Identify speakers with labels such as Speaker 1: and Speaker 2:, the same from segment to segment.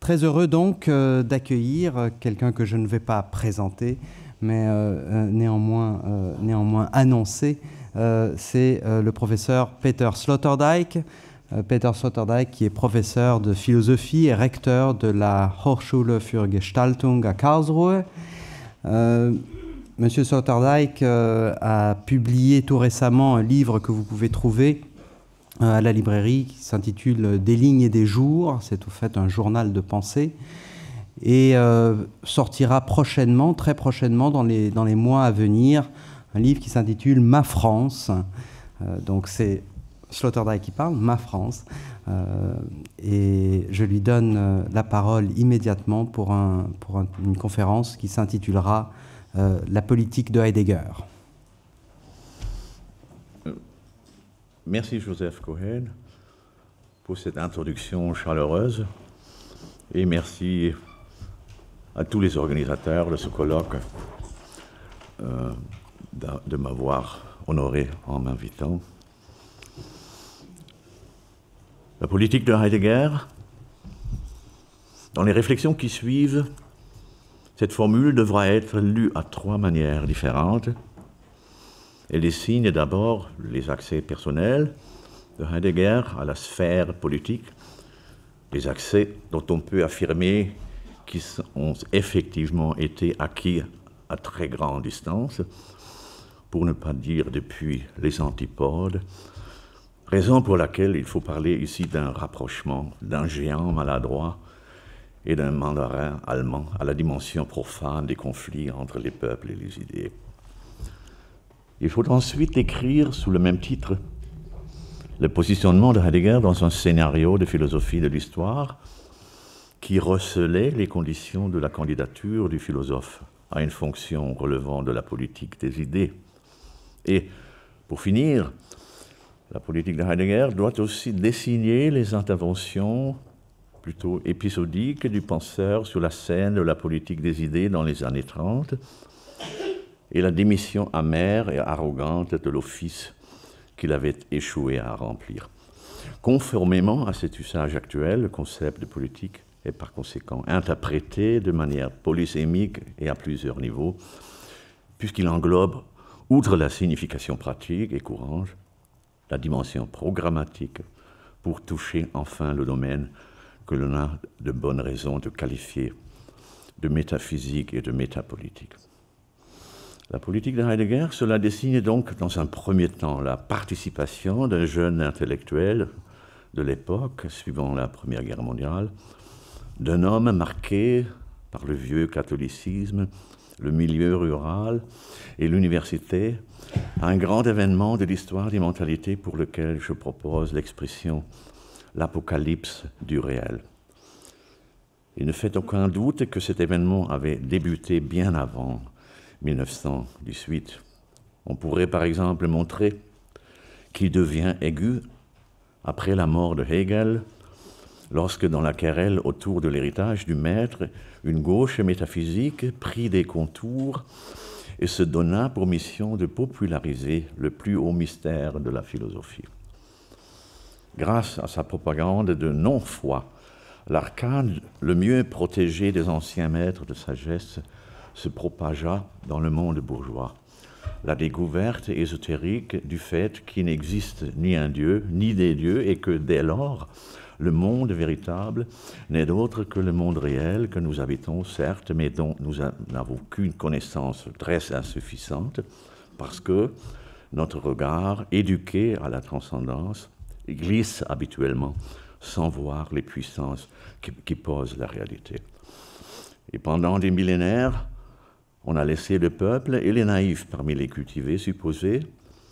Speaker 1: Très heureux donc d'accueillir quelqu'un que je ne vais pas présenter, mais néanmoins annoncer. C'est le professeur Peter Sloterdijk. Peter Sloterdijk, qui est professeur de philosophie et recteur de la Hochschule für Gestaltung à Karlsruhe. Monsieur Sloterdijk a publié tout récemment un livre que vous pouvez trouver à la librairie qui s'intitule « Des lignes et des jours ». C'est au fait un journal de pensée et sortira prochainement, très prochainement, dans les mois à venir, un livre qui s'intitule « Ma France ». Donc c'est Sloterdijk qui parle, « Ma France ». Et je lui donne la parole immédiatement pour une conférence qui s'intitulera « La politique de Heidegger ».
Speaker 2: Merci Joseph Cohen pour cette introduction chaleureuse et merci à tous les organisateurs de ce colloque de m'avoir honoré en m'invitant. La politique de Heidegger, dans les réflexions qui suivent, cette formule devra être lue à trois manières différentes. Elle désigne d'abord les accès personnels de Heidegger à la sphère politique, les accès dont on peut affirmer qu'ils ont effectivement été acquis à très grande distance, pour ne pas dire depuis les antipodes, raison pour laquelle il faut parler ici d'un rapprochement, d'un géant maladroit et d'un mandarin allemand à la dimension profane des conflits entre les peuples et les idées. Il faut ensuite écrire sous le même titre le positionnement de Heidegger dans un scénario de philosophie de l'histoire qui recelait les conditions de la candidature du philosophe à une fonction relevant de la politique des idées. Et pour finir, la politique de Heidegger doit aussi dessiner les interventions plutôt épisodiques du penseur sur la scène de la politique des idées dans les années 30, et la démission amère et arrogante de l'office qu'il avait échoué à remplir. Conformément à cet usage actuel, le concept de politique est par conséquent interprété de manière polysémique et à plusieurs niveaux, puisqu'il englobe, outre la signification pratique et courante, la dimension programmatique pour toucher enfin le domaine que l'on a de bonnes raisons de qualifier de métaphysique et de métapolitique. La politique de Heidegger, cela désigne donc dans un premier temps la participation d'un jeune intellectuel de l'époque, suivant la Première Guerre mondiale, d'un homme marqué par le vieux catholicisme, le milieu rural et l'université, à un grand événement de l'histoire des mentalités pour lequel je propose l'expression « l'apocalypse du réel ». Il ne fait aucun doute que cet événement avait débuté bien avant 1918. On pourrait par exemple montrer qu'il devient aigu après la mort de Hegel, lorsque dans la querelle autour de l'héritage du maître, une gauche métaphysique prit des contours et se donna pour mission de populariser le plus haut mystère de la philosophie. Grâce à sa propagande de non-foi, l'arcade le mieux protégé des anciens maîtres de sagesse se propagea dans le monde bourgeois. La découverte ésotérique du fait qu'il n'existe ni un Dieu, ni des dieux, et que dès lors, le monde véritable n'est d'autre que le monde réel que nous habitons, certes, mais dont nous n'avons qu'une connaissance très insuffisante, parce que notre regard, éduqué à la transcendance, glisse habituellement sans voir les puissances qui posent la réalité. Et pendant des millénaires, on a laissé le peuple et les naïfs parmi les cultivés supposer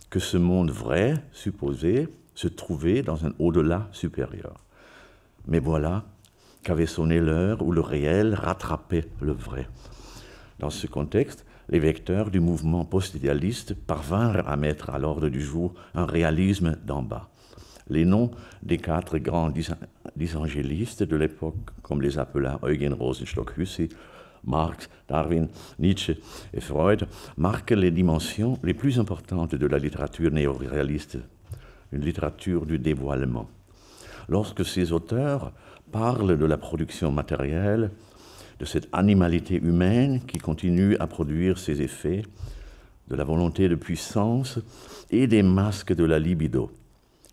Speaker 2: que ce monde vrai, supposé, se trouvait dans un au-delà supérieur. Mais voilà qu'avait sonné l'heure où le réel rattrapait le vrai. Dans ce contexte, les vecteurs du mouvement post-idéaliste parvinrent à mettre à l'ordre du jour un réalisme d'en bas. Les noms des quatre grands dysangélistes de l'époque, comme les appela Eugen Rosenstock-Huessy, Marx, Darwin, Nietzsche et Freud, marquent les dimensions les plus importantes de la littérature néo-réaliste, une littérature du dévoilement. Lorsque ces auteurs parle de la production matérielle, de cette animalité humaine qui continue à produire ses effets, de la volonté de puissance et des masques de la libido.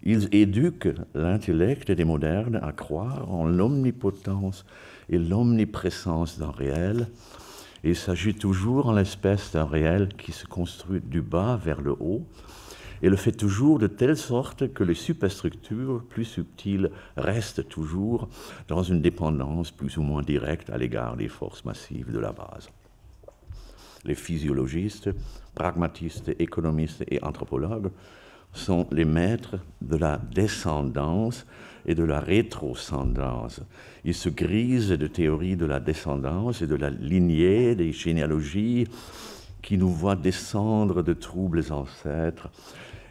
Speaker 2: Ils éduquent l'intellect des modernes à croire en l'omnipotence et l'omniprésence d'un réel. Il s'agit toujours en l'espèce d'un réel qui se construit du bas vers le haut et le fait toujours de telle sorte que les superstructures plus subtiles restent toujours dans une dépendance plus ou moins directe à l'égard des forces massives de la base. Les physiologistes, pragmatistes, économistes et anthropologues sont les maîtres de la descendance et de la rétroscendance. Ils se grisent de théories de la descendance et de la lignée, des généalogies qui nous voient descendre de troubles ancêtres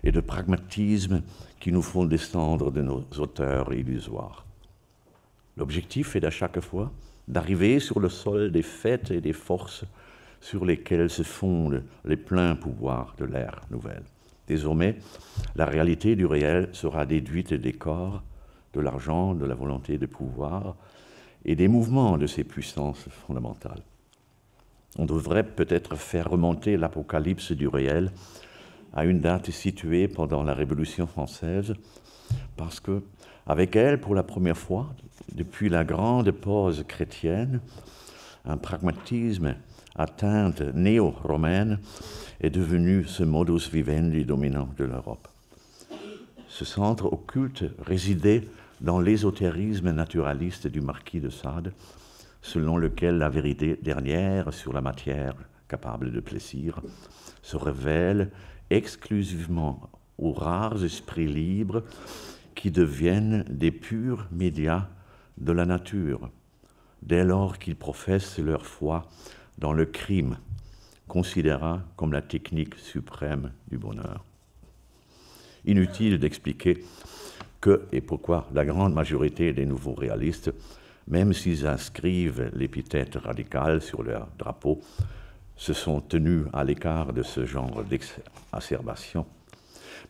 Speaker 2: et de pragmatisme qui nous font descendre de nos auteurs illusoires. L'objectif est à chaque fois d'arriver sur le sol des faits et des forces sur lesquels se fondent les pleins pouvoirs de l'ère nouvelle. Désormais, la réalité du réel sera déduite des corps, de l'argent, de la volonté de pouvoir et des mouvements de ces puissances fondamentales. On devrait peut-être faire remonter l'apocalypse du réel à une date située pendant la Révolution française, parce que, avec elle, pour la première fois, depuis la grande pause chrétienne, un pragmatisme à teinte néo-romaine est devenu ce modus vivendi dominant de l'Europe. Ce centre occulte résidait dans l'ésotérisme naturaliste du marquis de Sade, selon lequel la vérité dernière sur la matière capable de plaisir se révèle exclusivement aux rares esprits libres qui deviennent des purs médias de la nature, dès lors qu'ils professent leur foi dans le crime, considéré comme la technique suprême du bonheur. Inutile d'expliquer que et pourquoi la grande majorité des nouveaux réalistes, même s'ils inscrivent l'épithète radicale sur leur drapeau, se sont tenus à l'écart de ce genre d'exacerbation.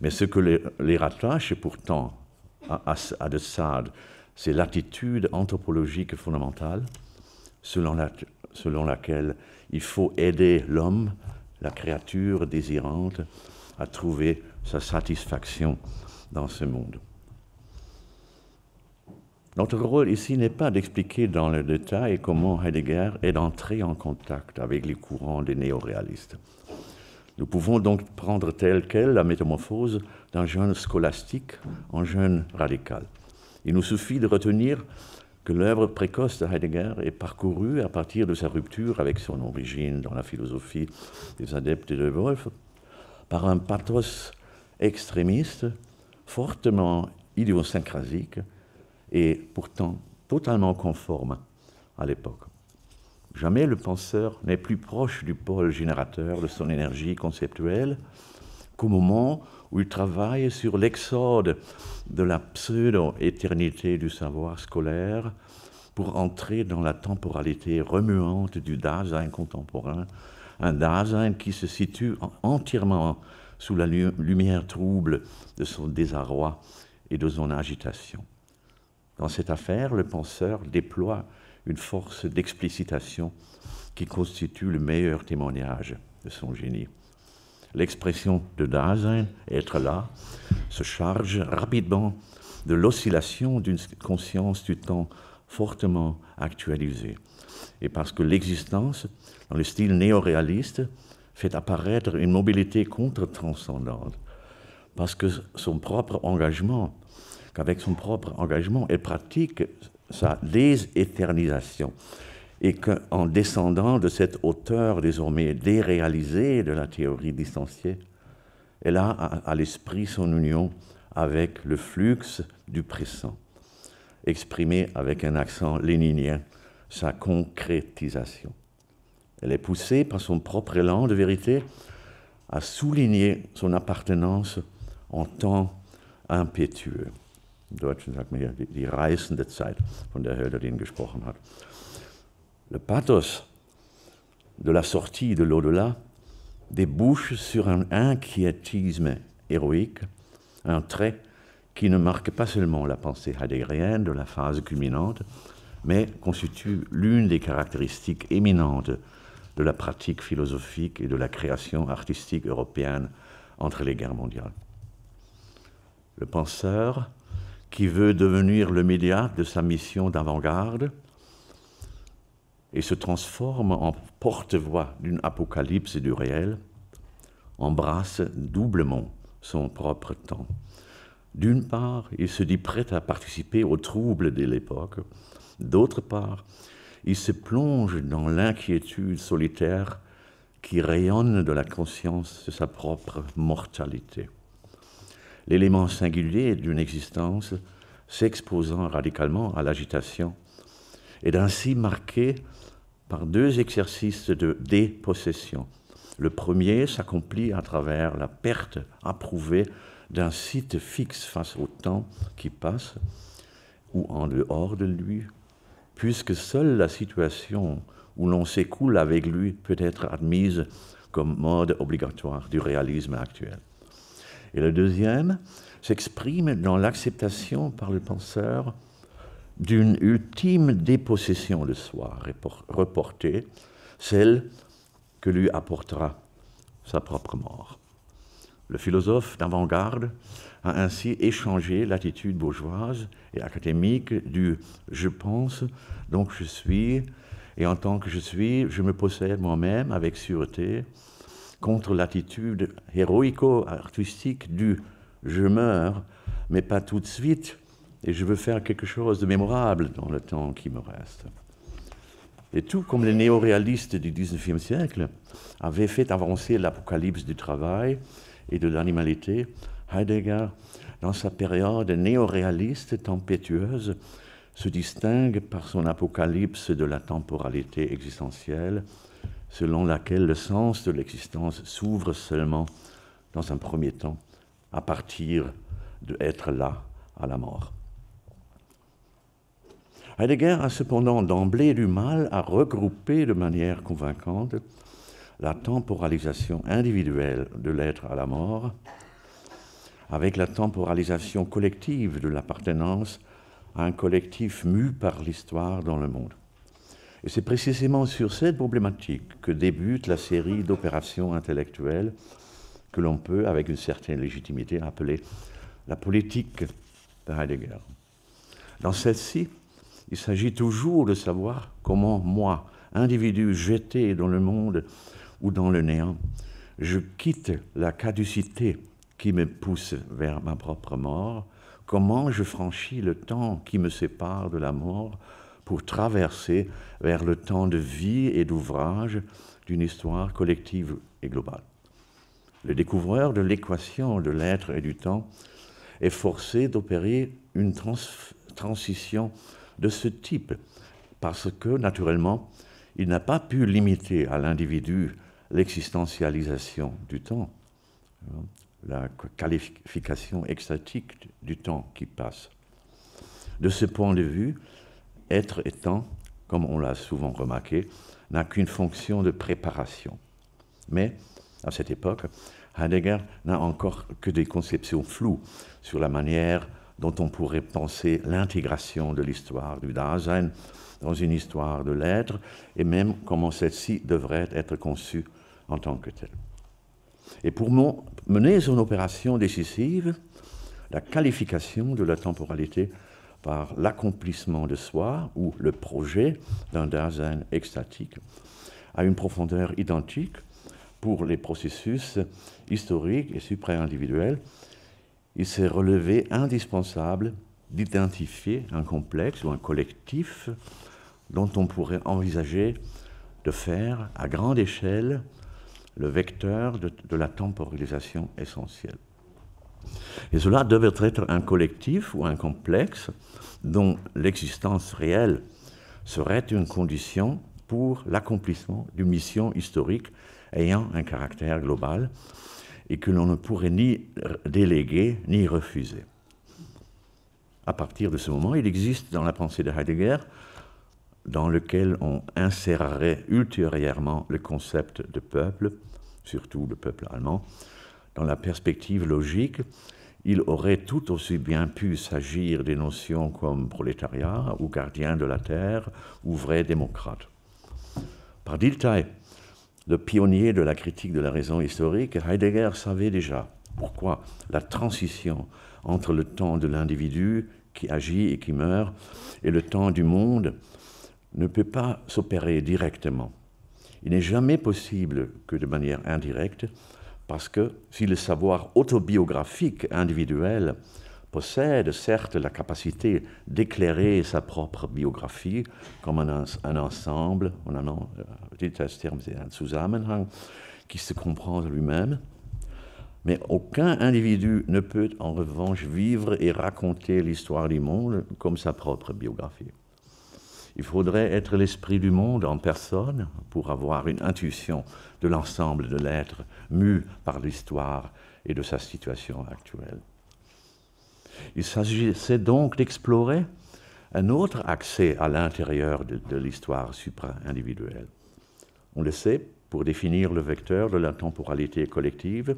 Speaker 2: Mais ce que les rattache pourtant à de Sade, c'est l'attitude anthropologique fondamentale selon laquelle il faut aider l'homme, la créature désirante, à trouver sa satisfaction dans ce monde. Notre rôle ici n'est pas d'expliquer dans le détail comment Heidegger est entré en contact avec les courants des néo-réalistes. Nous pouvons donc prendre telle quelle la métamorphose d'un jeune scolastique en jeune radical. Il nous suffit de retenir que l'œuvre précoce de Heidegger est parcourue à partir de sa rupture avec son origine dans la philosophie des adeptes de Wolff par un pathos extrémiste, fortement idiosyncrasique et pourtant totalement conforme à l'époque. Jamais le penseur n'est plus proche du pôle générateur de son énergie conceptuelle qu'au moment où il travaille sur l'exode de la pseudo-éternité du savoir scolaire pour entrer dans la temporalité remuante du Dasein contemporain, un Dasein qui se situe entièrement sous la lumière trouble de son désarroi et de son agitation. Dans cette affaire, le penseur déploie une force d'explicitation qui constitue le meilleur témoignage de son génie. L'expression de Dasein, être là, se charge rapidement de l'oscillation d'une conscience du temps fortement actualisée. Et parce que l'existence, dans le style néo-réaliste, fait apparaître une mobilité contre-transcendante, parce que qu'avec son propre engagement, elle pratique sa déséternisation, et qu'en descendant de cette hauteur désormais déréalisée de la théorie distanciée, elle a à l'esprit son union avec le flux du présent, exprimé avec un accent léninien, sa concrétisation. Elle est poussée par son propre élan de vérité à souligner son appartenance en temps impétueux. Im Deutschen sagt man hier die reißende Zeit, von der Hölderlin gesprochen hat. Le pathos de la sortie de l'au-delà débouche sur un inquiétisme héroïque, un trait qui ne marque pas seulement la pensée heideggerienne de la phase culminante, mais constitue l'une des caractéristiques éminentes de la pratique philosophique et de la création artistique européenne entre les guerres mondiales. Le penseur, qui veut devenir le médiateur de sa mission d'avant-garde et se transforme en porte-voix d'une apocalypse du réel, embrasse doublement son propre temps. D'une part, il se dit prêt à participer aux troubles de l'époque. D'autre part, il se plonge dans l'inquiétude solitaire qui rayonne de la conscience de sa propre mortalité. L'élément singulier d'une existence s'exposant radicalement à l'agitation est ainsi marqué par deux exercices de dépossession. Le premier s'accomplit à travers la perte approuvée d'un site fixe face au temps qui passe ou en dehors de lui, puisque seule la situation où l'on s'écoule avec lui peut être admise comme mode obligatoire du réalisme actuel. Et le deuxième s'exprime dans l'acceptation par le penseur d'une ultime dépossession de soi reportée, celle que lui apportera sa propre mort. Le philosophe d'avant-garde a ainsi échangé l'attitude bourgeoise et académique du « je pense, donc je suis, et en tant que je suis, je me possède moi-même avec sûreté », contre l'attitude héroïco-artistique du « je meurs, mais pas tout de suite, et je veux faire quelque chose de mémorable dans le temps qui me reste ». Et tout comme les néoréalistes du XIXe siècle avaient fait avancer l'apocalypse du travail et de l'animalité, Heidegger, dans sa période néoréaliste tempétueuse, se distingue par son apocalypse de la temporalité existentielle, selon laquelle le sens de l'existence s'ouvre seulement, dans un premier temps, à partir de être là à la mort. Heidegger a cependant d'emblée du mal à regrouper de manière convaincante la temporalisation individuelle de l'être à la mort avec la temporalisation collective de l'appartenance à un collectif mu par l'histoire dans le monde. Et c'est précisément sur cette problématique que débute la série d'opérations intellectuelles que l'on peut, avec une certaine légitimité, appeler la politique de Heidegger. Dans celle-ci, il s'agit toujours de savoir comment moi, individu jeté dans le monde ou dans le néant, je quitte la caducité qui me pousse vers ma propre mort, comment je franchis le temps qui me sépare de la mort pour traverser vers le temps de vie et d'ouvrage d'une histoire collective et globale. Le découvreur de l'équation de l'être et du temps est forcé d'opérer une transition de ce type, parce que, naturellement, il n'a pas pu limiter à l'individu l'existentialisation du temps, la qualification extatique du temps qui passe. De ce point de vue, être étant, comme on l'a souvent remarqué, n'a qu'une fonction de préparation. Mais, à cette époque, Heidegger n'a encore que des conceptions floues sur la manière dont on pourrait penser l'intégration de l'histoire du Dasein dans une histoire de l'être, et même comment celle-ci devrait être conçue en tant que telle. Et pour mener son opération décisive, la qualification de la temporalité par l'accomplissement de soi ou le projet d'un Dasein extatique a une profondeur identique pour les processus historiques et supra-individuels. Il s'est relevé indispensable d'identifier un complexe ou un collectif dont on pourrait envisager de faire à grande échelle le vecteur de la temporalisation essentielle. Et cela devait être un collectif ou un complexe dont l'existence réelle serait une condition pour l'accomplissement d'une mission historique ayant un caractère global et que l'on ne pourrait ni déléguer ni refuser. À partir de ce moment, il existe dans la pensée de Heidegger, dans lequel on insérerait ultérieurement le concept de peuple, surtout le peuple allemand, dans la perspective logique, il aurait tout aussi bien pu s'agir des notions comme prolétariat ou gardien de la terre ou vrai démocrate. Par Dilthey, le pionnier de la critique de la raison historique, Heidegger savait déjà pourquoi la transition entre le temps de l'individu qui agit et qui meurt et le temps du monde ne peut pas s'opérer directement. Il n'est jamais possible que de manière indirecte, parce que si le savoir autobiographique individuel possède certes la capacité d'éclairer sa propre biographie comme un ensemble, un Zusammenhang qui se comprend lui-même, mais aucun individu ne peut en revanche vivre et raconter l'histoire du monde comme sa propre biographie. Il faudrait être l'esprit du monde en personne pour avoir une intuition de l'ensemble de l'être mu par l'histoire et de sa situation actuelle. Il s'agissait donc d'explorer un autre accès à l'intérieur de l'histoire supra-individuelle. On le sait, pour définir le vecteur de la temporalité collective,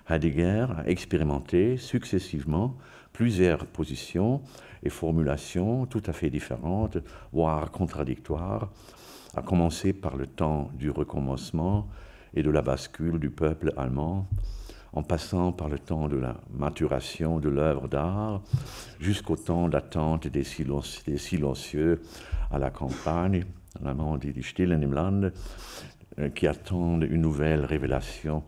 Speaker 2: Heidegger a expérimenté successivement plusieurs positions et formulations tout à fait différentes, voire contradictoires, à commencer par le temps du recommencement et de la bascule du peuple allemand, en passant par le temps de la maturation de l'œuvre d'art, jusqu'au temps d'attente des silencieux à la campagne, en allemand dit die Stillen im Lande, qui attendent une nouvelle révélation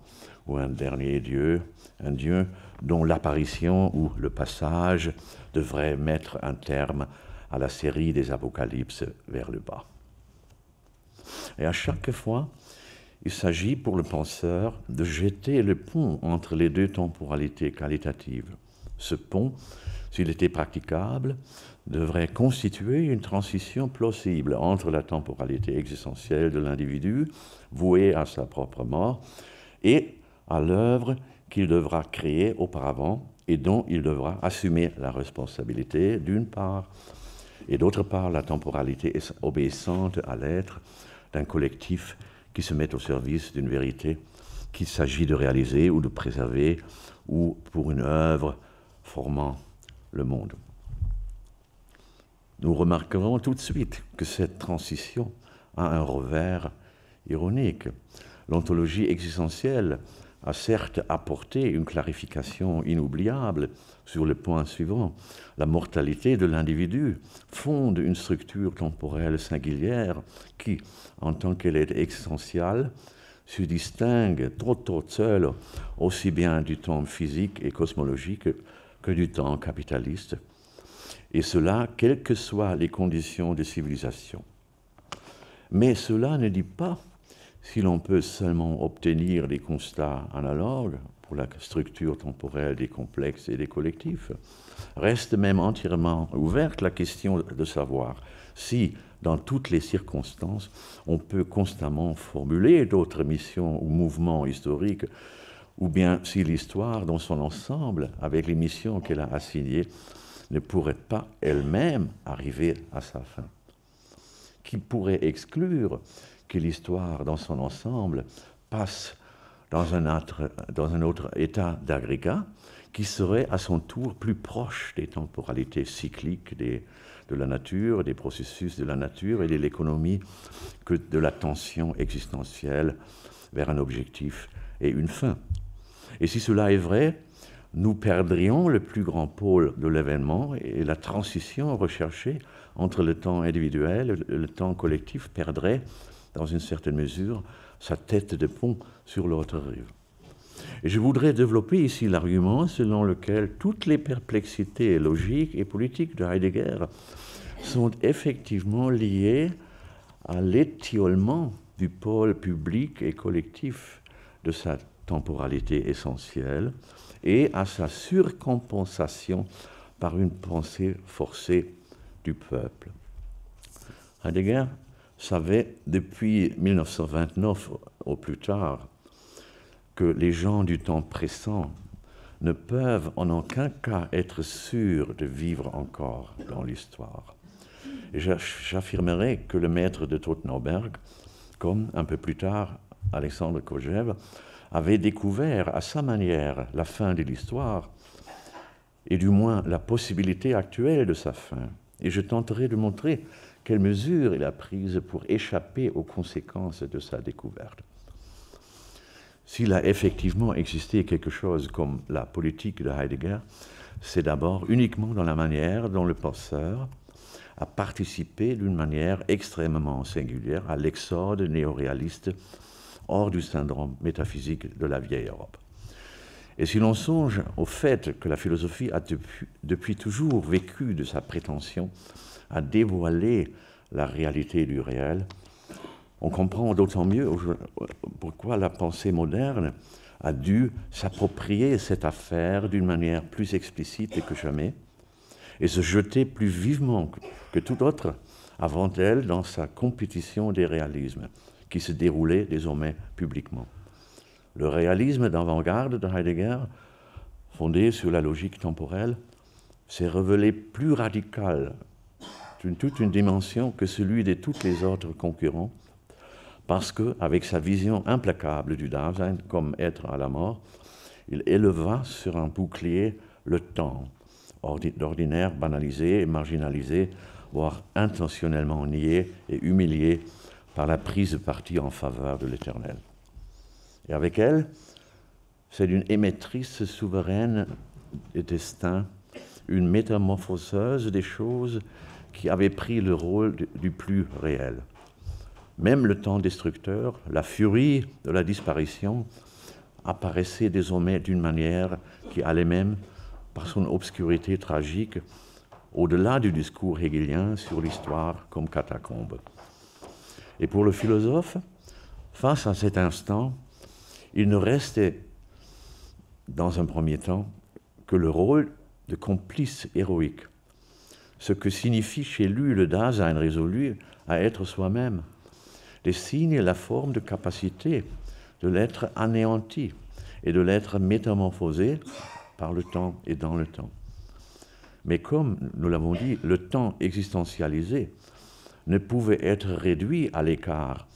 Speaker 2: ou un dernier Dieu, un Dieu dont l'apparition ou le passage devrait mettre un terme à la série des apocalypses vers le bas. Et à chaque fois, il s'agit pour le penseur de jeter le pont entre les deux temporalités qualitatives. Ce pont, s'il était praticable, devrait constituer une transition plausible entre la temporalité existentielle de l'individu, vouée à sa propre mort, et à l'œuvre qu'il devra créer auparavant et dont il devra assumer la responsabilité d'une part, et d'autre part la temporalité obéissante à l'être d'un collectif qui se met au service d'une vérité qu'il s'agit de réaliser ou de préserver, ou pour une œuvre formant le monde. Nous remarquerons tout de suite que cette transition a un revers ironique. L'ontologie existentielle a certes apporté une clarification inoubliable sur le point suivant. La mortalité de l'individu fonde une structure temporelle singulière qui, en tant qu'elle est existentielle, se distingue trop seule aussi bien du temps physique et cosmologique que du temps capitaliste, et cela quelles que soient les conditions de civilisation. Mais cela ne dit pas si l'on peut seulement obtenir des constats analogues pour la structure temporelle des complexes et des collectifs. Reste même entièrement ouverte la question de savoir si, dans toutes les circonstances, on peut constamment formuler d'autres missions ou mouvements historiques, ou bien si l'histoire dans son ensemble, avec les missions qu'elle a assignées, ne pourrait pas elle-même arriver à sa fin. Qui pourrait exclure que l'histoire dans son ensemble passe dans un autre état d'agrégat qui serait à son tour plus proche des temporalités cycliques de la nature, des processus de la nature et de l'économie que de la tension existentielle vers un objectif et une fin. Et si cela est vrai, nous perdrions le plus grand pôle de l'événement et la transition recherchée entre le temps individuel et le temps collectif perdrait, dans une certaine mesure, sa tête de pont sur l'autre rive. Et je voudrais développer ici l'argument selon lequel toutes les perplexités logiques et politiques de Heidegger sont effectivement liées à l'étiolement du pôle public et collectif de sa temporalité essentielle et à sa surcompensation par une pensée forcée du peuple. Heidegger savait depuis 1929 au plus tard que les gens du temps pressant ne peuvent en aucun cas être sûrs de vivre encore dans l'histoire. Et j'affirmerai que le maître de Tautenauberg, comme un peu plus tard Alexandre Kojève, avait découvert à sa manière la fin de l'histoire et du moins la possibilité actuelle de sa fin. Et je tenterai de montrer quelles mesures il a prises pour échapper aux conséquences de sa découverte. S'il a effectivement existé quelque chose comme la politique de Heidegger, c'est d'abord uniquement dans la manière dont le penseur a participé d'une manière extrêmement singulière à l'exode néoréaliste hors du syndrome métaphysique de la vieille Europe. Et si l'on songe au fait que la philosophie a depuis toujours vécu de sa prétention à dévoiler la réalité du réel, on comprend d'autant mieux pourquoi la pensée moderne a dû s'approprier cette affaire d'une manière plus explicite que jamais et se jeter plus vivement que tout autre avant elle dans sa compétition des réalismes qui se déroulait désormais publiquement. Le réalisme d'avant-garde de Heidegger, fondé sur la logique temporelle, s'est révélé plus radical d'une toute une dimension que celui de tous les autres concurrents, parce qu'avec sa vision implacable du Dasein comme être à la mort, il éleva sur un bouclier le temps, d'ordinaire banalisé et marginalisé, voire intentionnellement nié et humilié par la prise de parti en faveur de l'éternel. Et avec elle, c'est une émettrice souveraine des destins, une métamorphoseuse des choses qui avait pris le rôle du plus réel. Même le temps destructeur, la furie de la disparition, apparaissait désormais d'une manière qui allait même, par son obscurité tragique, au-delà du discours hegelien sur l'histoire comme catacombe. Et pour le philosophe, face à cet instant, il ne restait, dans un premier temps, que le rôle de complice héroïque, ce que signifie chez lui le Dasein résolu à être soi-même, les signes et la forme de capacité de l'être anéanti et de l'être métamorphosé par le temps et dans le temps. Mais comme nous l'avons dit, le temps existentialisé ne pouvait être réduit à l'écart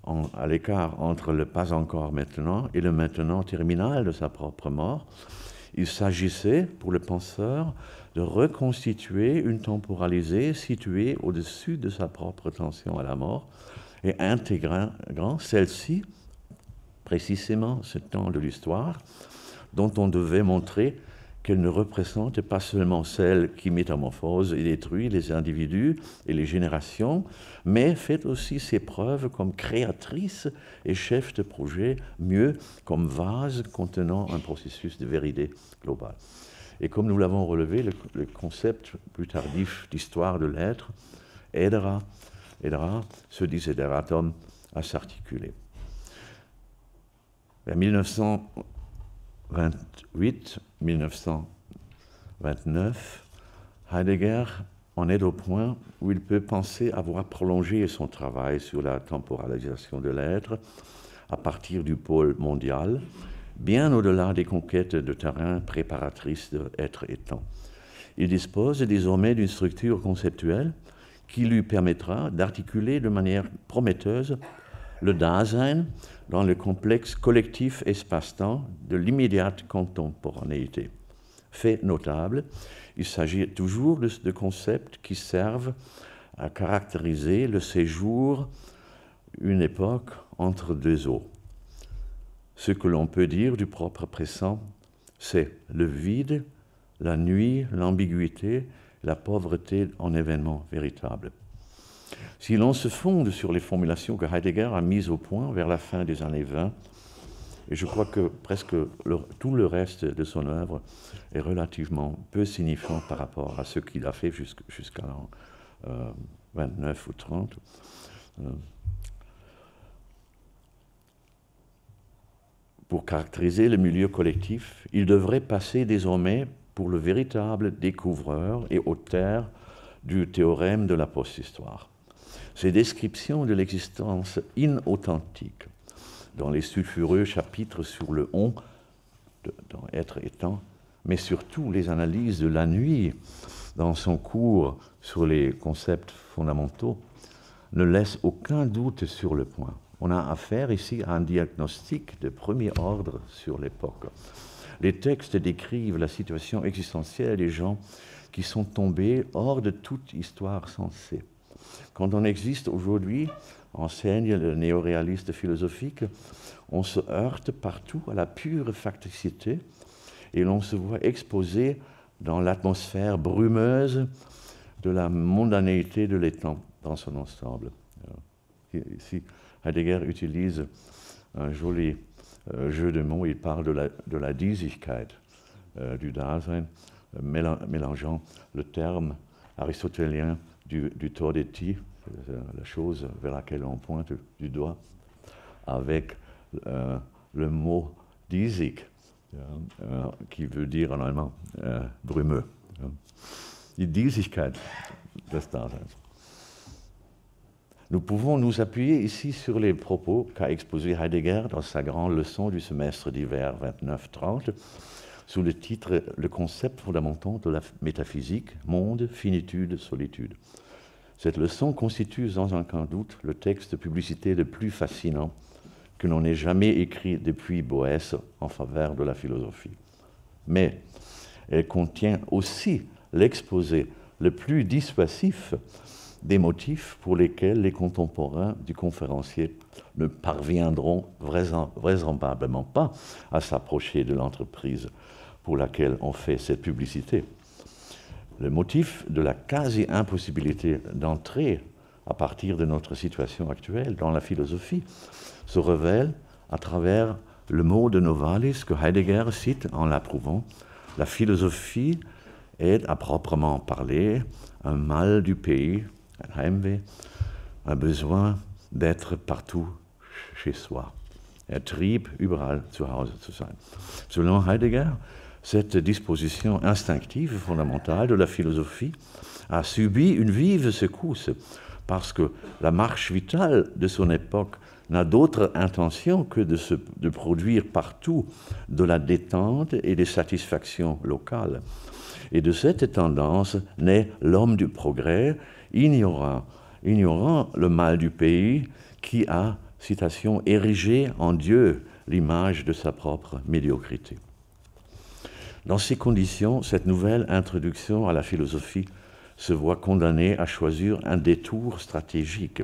Speaker 2: entre le pas encore maintenant et le maintenant terminal de sa propre mort. Il s'agissait, pour le penseur, de reconstituer une temporalité située au-dessus de sa propre tension à la mort et intégrant celle-ci, précisément ce temps de l'histoire, dont on devait montrer qu'elle ne représente pas seulement celle qui métamorphose et détruit les individus et les générations, mais fait aussi ses preuves comme créatrice et chef de projet, mieux comme vase contenant un processus de vérité globale. Et comme nous l'avons relevé, le concept plus tardif d'histoire de l'être aidera ce desideratum à s'articuler. Vers 1928-1929, Heidegger en est au point où il peut penser avoir prolongé son travail sur la temporalisation de l'être à partir du pôle mondial, bien au-delà des conquêtes de terrain préparatrices de être et temps. Il dispose désormais d'une structure conceptuelle qui lui permettra d'articuler de manière prometteuse le Dasein dans le complexe collectif espace-temps de l'immédiate contemporanéité. Fait notable, il s'agit toujours de concepts qui servent à caractériser le séjour, une époque entre deux eaux. Ce que l'on peut dire du propre présent, c'est le vide, la nuit, l'ambiguïté, la pauvreté en événement véritable. Si l'on se fonde sur les formulations que Heidegger a mises au point vers la fin des années 20, et je crois que presque tout le reste de son œuvre est relativement peu signifiant par rapport à ce qu'il a fait jusqu'à l'an 29 ou 30. Pour caractériser le milieu collectif, il devrait passer désormais pour le véritable découvreur et auteur du théorème de la post-histoire. Ces descriptions de l'existence inauthentique, dans les sulfureux chapitres sur le on, dans être et temps, mais surtout les analyses de la nuit dans son cours sur les concepts fondamentaux, ne laissent aucun doute sur le point. on a affaire ici à un diagnostic de premier ordre sur l'époque. Les textes décrivent la situation existentielle des gens qui sont tombés hors de toute histoire sensée. Quand on existe aujourd'hui, enseigne le néoréaliste philosophique, on se heurte partout à la pure facticité et l'on se voit exposé dans l'atmosphère brumeuse de la mondanéité de l'étang dans son ensemble. Ici, Heidegger utilise un joli jeu de mots, il parle de la Diesigkeit du Dasein, mélangeant le terme aristotélien du Todeti, la chose vers laquelle on pointe du doigt, avec le mot Diesig, qui veut dire en allemand brumeux. Die Diesigkeit des Daseins. Nous pouvons nous appuyer ici sur les propos qu'a exposé Heidegger dans sa grande leçon du semestre d'hiver 29-30, sous le titre « Le concept fondamental de la métaphysique, monde, finitude, solitude ». Cette leçon constitue sans aucun doute le texte de publicité le plus fascinant que l'on ait jamais écrit depuis Boès en faveur de la philosophie. Mais elle contient aussi l'exposé le plus dissuasif des motifs pour lesquels les contemporains du conférencier ne parviendront vraisemblablement pas à s'approcher de l'entreprise pour laquelle on fait cette publicité. Le motif de la quasi-impossibilité d'entrer à partir de notre situation actuelle dans la philosophie se révèle à travers le mot de Novalis que Heidegger cite en l'approuvant. La philosophie est, à proprement parler, un mal du pays, un Heimweh, un besoin d'être partout chez soi. Un Trieb, überall zu Hause zu sein. Selon Heidegger, cette disposition instinctive fondamentale de la philosophie a subi une vive secousse parce que la marche vitale de son époque n'a d'autre intention que de produire partout de la détente et des satisfactions locales. Et de cette tendance naît l'homme du progrès, ignorant le mal du pays qui a, citation, érigé en Dieu l'image de sa propre médiocrité. Dans ces conditions, cette nouvelle introduction à la philosophie se voit condamnée à choisir un détour stratégique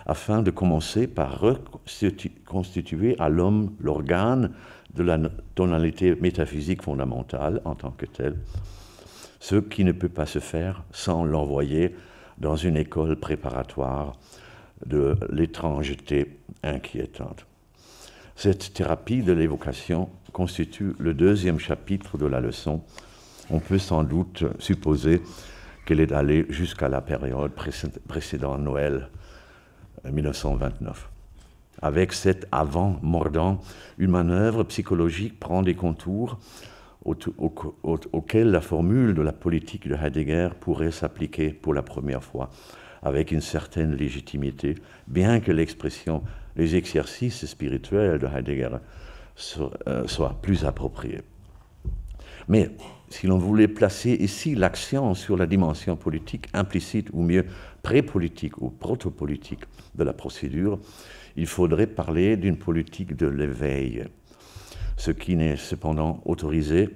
Speaker 2: afin de commencer par reconstituer à l'homme l'organe de la tonalité métaphysique fondamentale en tant que telle, ce qui ne peut pas se faire sans l'envoyer dans une école préparatoire de l'étrangeté inquiétante. Cette thérapie de l'évocation constitue le deuxième chapitre de la leçon. On peut sans doute supposer qu'elle est allée jusqu'à la période précédant Noël 1929. Avec cet avant mordant, une manœuvre psychologique prend des contours auxquels la formule de la politique de Heidegger pourrait s'appliquer pour la première fois, avec une certaine légitimité, bien que l'expression « les exercices spirituels » de Heidegger soit plus appropriée. Mais si l'on voulait placer ici l'accent sur la dimension politique implicite, ou mieux pré-politique ou proto-politique de la procédure, il faudrait parler d'une politique de l'éveil, ce qui n'est cependant autorisé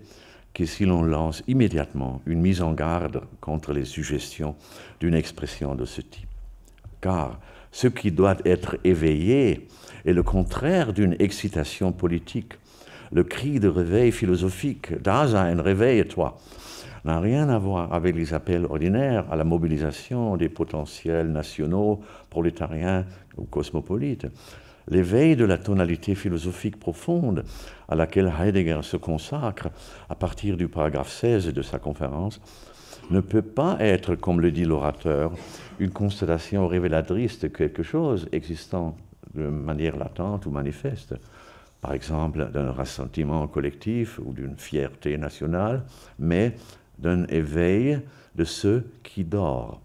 Speaker 2: que si l'on lance immédiatement une mise en garde contre les suggestions d'une expression de ce type. Car ce qui doit être éveillé est le contraire d'une excitation politique. Le cri de réveil philosophique, Dasein, réveille-toi, n'a rien à voir avec les appels ordinaires à la mobilisation des potentiels nationaux, prolétariens ou cosmopolites. L'éveil de la tonalité philosophique profonde à laquelle Heidegger se consacre à partir du paragraphe 16 de sa conférence ne peut pas être, comme le dit l'orateur, une constatation révélatrice de quelque chose existant de manière latente ou manifeste, par exemple d'un ressentiment collectif ou d'une fierté nationale, mais d'un éveil de ceux qui dorment.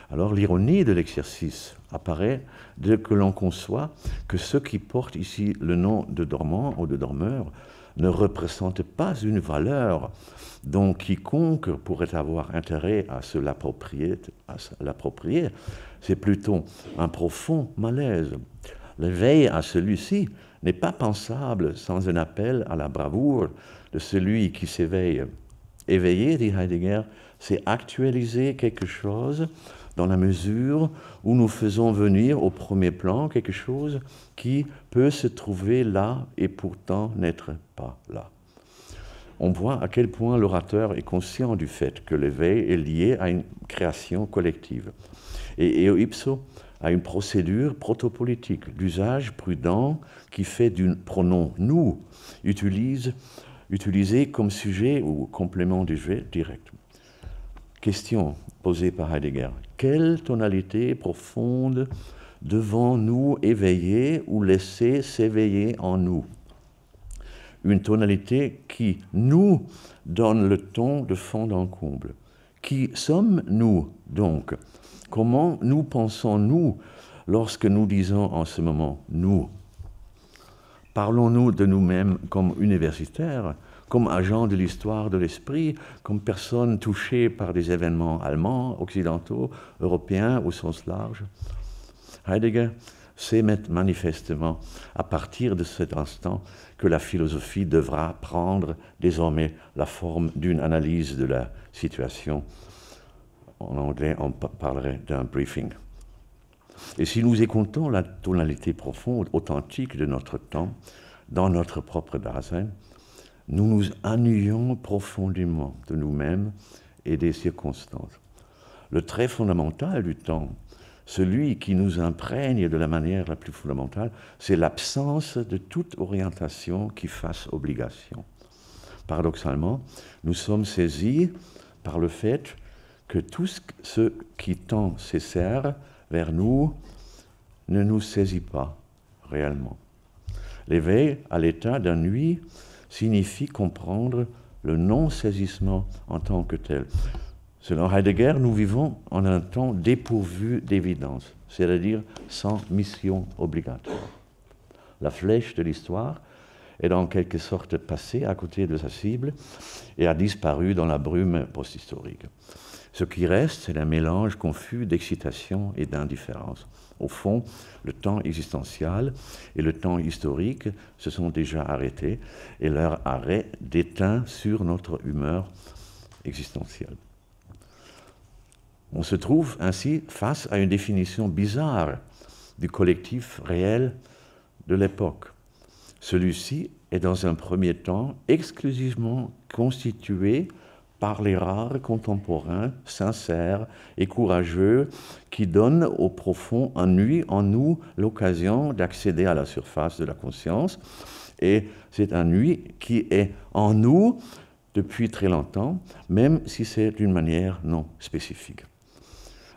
Speaker 2: Alors l'ironie de l'exercice apparaît dès que l'on conçoit que ceux qui portent ici le nom de dormant ou de dormeur ne représentent pas une valeur dont quiconque pourrait avoir intérêt à se l'approprier, c'est plutôt un profond malaise. L'éveil à celui-ci n'est pas pensable sans un appel à la bravoure de celui qui s'éveille. Éveiller, dit Heidegger, c'est actualiser quelque chose dans la mesure où nous faisons venir au premier plan quelque chose qui peut se trouver là et pourtant n'être pas là. On voit à quel point l'orateur est conscient du fait que l'éveil est lié à une création collective. Et eo ipso à une procédure protopolitique, l'usage prudent qui fait du pronom « nous » utilisé comme sujet ou complément du sujet direct. Question posée par Heidegger. Quelle tonalité profonde devons-nous éveiller ou laisser s'éveiller en nous? Une tonalité qui nous donne le ton de fond en comble. Qui sommes-nous donc? Comment nous pensons-nous lorsque nous disons en ce moment « nous » ? Parlons-nous de nous-mêmes comme universitaires, comme agents de l'histoire de l'esprit, comme personnes touchées par des événements allemands, occidentaux, européens au sens large? Heidegger sait manifestement, à partir de cet instant, que la philosophie devra prendre désormais la forme d'une analyse de la situation. En anglais, on parlerait d'un briefing. Et si nous écoutons la tonalité profonde, authentique de notre temps, dans notre propre Dasein, nous nous ennuyons profondément de nous-mêmes et des circonstances. Le trait fondamental du temps, celui qui nous imprègne de la manière la plus fondamentale, c'est l'absence de toute orientation qui fasse obligation. Paradoxalement, nous sommes saisis par le fait que tout ce qui tend ses serres vers nous ne nous saisit pas réellement. L'éveil à l'état d'ennui signifie comprendre le non-saisissement en tant que tel. Selon Heidegger, nous vivons en un temps dépourvu d'évidence, c'est-à-dire sans mission obligatoire. La flèche de l'histoire est en quelque sorte passée à côté de sa cible et a disparu dans la brume post-historique. Ce qui reste, c'est un mélange confus d'excitation et d'indifférence. Au fond, le temps existentiel et le temps historique se sont déjà arrêtés et leur arrêt déteint sur notre humeur existentielle. On se trouve ainsi face à une définition bizarre du collectif réel de l'époque. Celui-ci est dans un premier temps exclusivement constitué par les rares contemporains sincères et courageux qui donnent au profond ennui en nous l'occasion d'accéder à la surface de la conscience. Et c'est un ennui qui est en nous depuis très longtemps, même si c'est d'une manière non spécifique.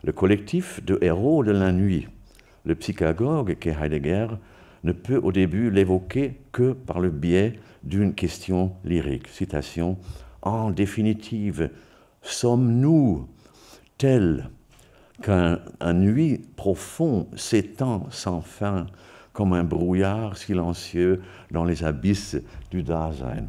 Speaker 2: Le collectif de héros de l'ennui, le psychagogue qu'est Heidegger, ne peut au début l'évoquer que par le biais d'une question lyrique. Citation: en définitive, sommes-nous tels qu'un ennui profond s'étend sans fin comme un brouillard silencieux dans les abysses du Dasein?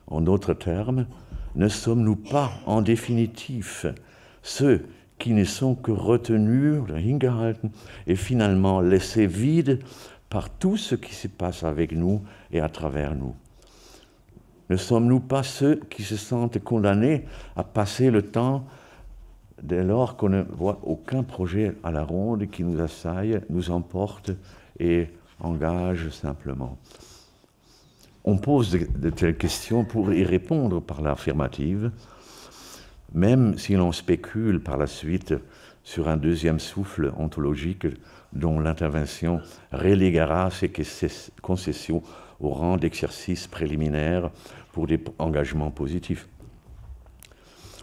Speaker 2: En d'autres termes, ne sommes-nous pas en définitive ceux qui ne sont que retenus, hingehalten, et finalement laissés vides par tout ce qui se passe avec nous et à travers nous? Ne sommes-nous pas ceux qui se sentent condamnés à passer le temps dès lors qu'on ne voit aucun projet à la ronde qui nous assaille, nous emporte et engage simplement? On pose de telles questions pour y répondre par l'affirmative, même si l'on spécule par la suite sur un deuxième souffle ontologique dont l'intervention reléguera ces concessions au rang d'exercice préliminaire pour des engagements positifs.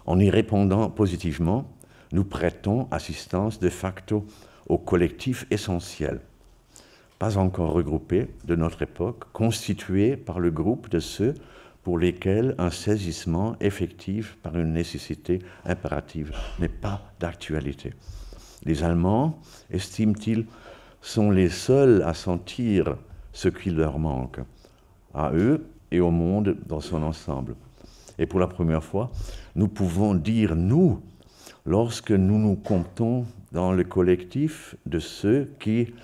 Speaker 2: En y répondant positivement, nous prêtons assistance de facto au collectif essentiel, pas encore regroupé de notre époque, constitué par le groupe de ceux pour lesquels un saisissement effectif par une nécessité impérative n'est pas d'actualité. Les Allemands, estiment-ils, sont les seuls à sentir ce qui leur manque, à eux et au monde dans son ensemble. Et pour la première fois, nous pouvons dire « nous » lorsque nous nous comptons dans le collectif de ceux qui,